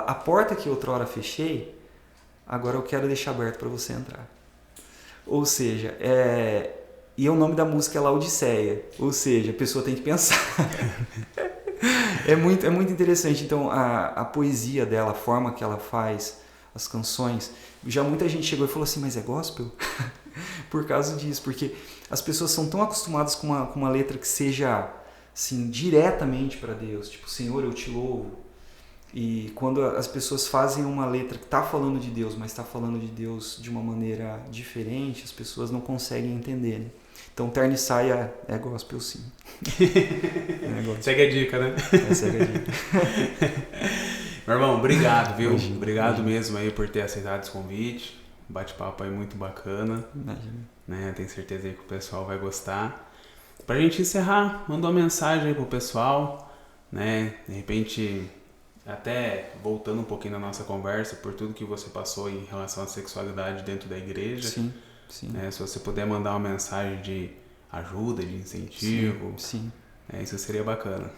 B: a porta que outrora fechei, agora eu quero deixar aberto para você entrar. Ou seja, e o nome da música é Laodiceia, ou seja, a pessoa tem que pensar. É muito interessante, então a poesia dela, a forma que ela faz, as canções, já muita gente chegou e falou assim, mas é gospel? Por causa disso, porque as pessoas são tão acostumadas com uma letra que seja assim, diretamente para Deus, tipo, Senhor, eu te louvo. E quando as pessoas fazem uma letra que está falando de Deus, mas está falando de Deus de uma maneira diferente, as pessoas não conseguem entender, né? Então, Terno e Saia é gospel, sim.
A: Segue a dica, né?
B: Segue a dica.
A: Meu irmão, obrigado, viu?
B: Imagina.
A: Obrigado mesmo aí por ter aceitado esse convite. Bate-papo aí muito bacana.
B: Imagina.
A: Né? Tenho certeza aí que o pessoal vai gostar. Pra gente encerrar, manda uma mensagem aí pro pessoal, né? De repente, até voltando um pouquinho na nossa conversa, por tudo que você passou em relação à sexualidade dentro da igreja.
B: Sim.
A: Né? Se você puder mandar uma mensagem de ajuda, de incentivo,
B: sim.
A: Isso seria bacana.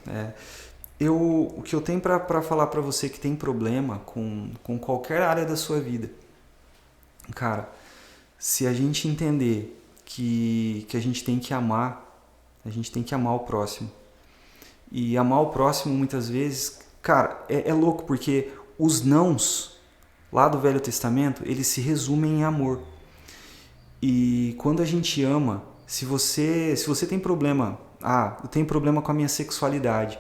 B: o que eu tenho para falar para você que tem problema com qualquer área da sua vida, cara, se a gente entender que a gente tem que amar o próximo. E amar o próximo muitas vezes, cara, é louco porque os nãos lá do Velho Testamento, eles se resumem em amor. E quando a gente ama, se você tem problema, eu tenho problema com a minha sexualidade,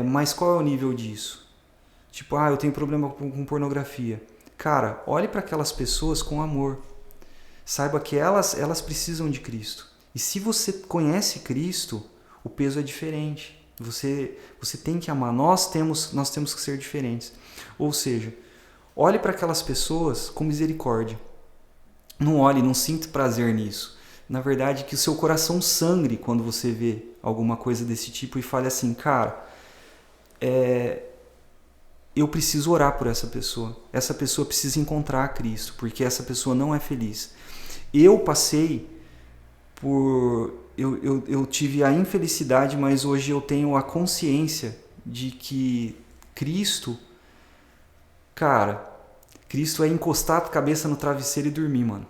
B: mas qual é o nível disso? Tipo, eu tenho problema com pornografia. Cara, olhe para aquelas pessoas com amor. Saiba que elas precisam de Cristo. E se você conhece Cristo, o peso é diferente. Você tem que amar. Nós temos que ser diferentes. Ou seja, olhe para aquelas pessoas com misericórdia. Não olhe, não sinta prazer nisso. Na verdade, que o seu coração sangre quando você vê alguma coisa desse tipo e fale assim, cara, eu preciso orar por essa pessoa. Essa pessoa precisa encontrar a Cristo, porque essa pessoa não é feliz. Eu passei por... Eu tive a infelicidade, mas hoje eu tenho a consciência de que Cristo, cara, Cristo é encostar a cabeça no travesseiro e dormir, mano.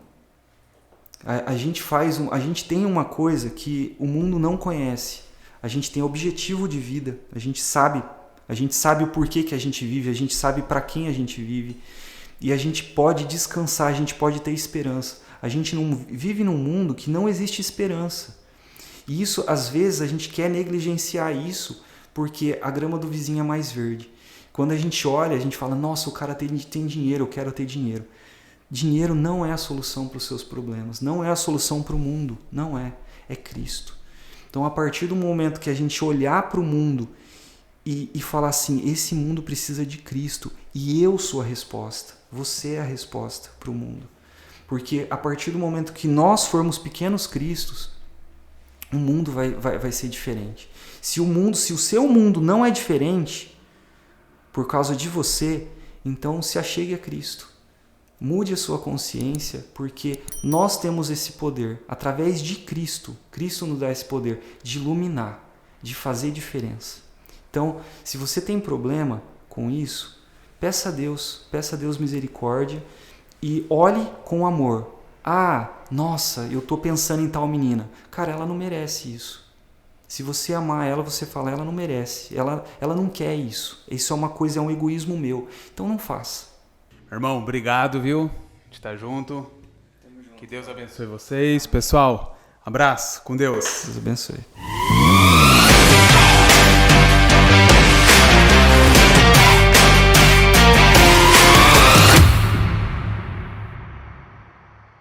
B: A gente tem uma coisa que o mundo não conhece. A gente tem objetivo de vida. A gente sabe o porquê que a gente vive, a gente sabe para quem a gente vive. E a gente pode descansar, a gente pode ter esperança. A gente não vive num mundo que não existe esperança. E isso, às vezes, a gente quer negligenciar isso porque a grama do vizinho é mais verde. Quando a gente olha, a gente fala, nossa, o cara tem dinheiro, eu quero ter dinheiro. Dinheiro não é a solução para os seus problemas, não é a solução para o mundo, não é. É Cristo. Então, a partir do momento que a gente olhar para o mundo e falar assim, esse mundo precisa de Cristo e eu sou a resposta, você é a resposta para o mundo. Porque a partir do momento que nós formos pequenos cristos, o mundo vai ser diferente. Se o seu mundo não é diferente por causa de você, então se achegue a Cristo. Mude a sua consciência, porque nós temos esse poder, através de Cristo. Cristo nos dá esse poder de iluminar, de fazer diferença. Então, se você tem problema com isso, peça a Deus misericórdia e olhe com amor. Nossa, eu estou pensando em tal menina. Cara, ela não merece isso. Se você amar ela, você fala, ela não merece. Ela não quer isso. Isso é uma coisa, é um egoísmo meu. Então não faça.
A: Irmão, obrigado, viu? De estar junto. Que Deus abençoe vocês. Pessoal, abraço. Com Deus.
B: Deus abençoe.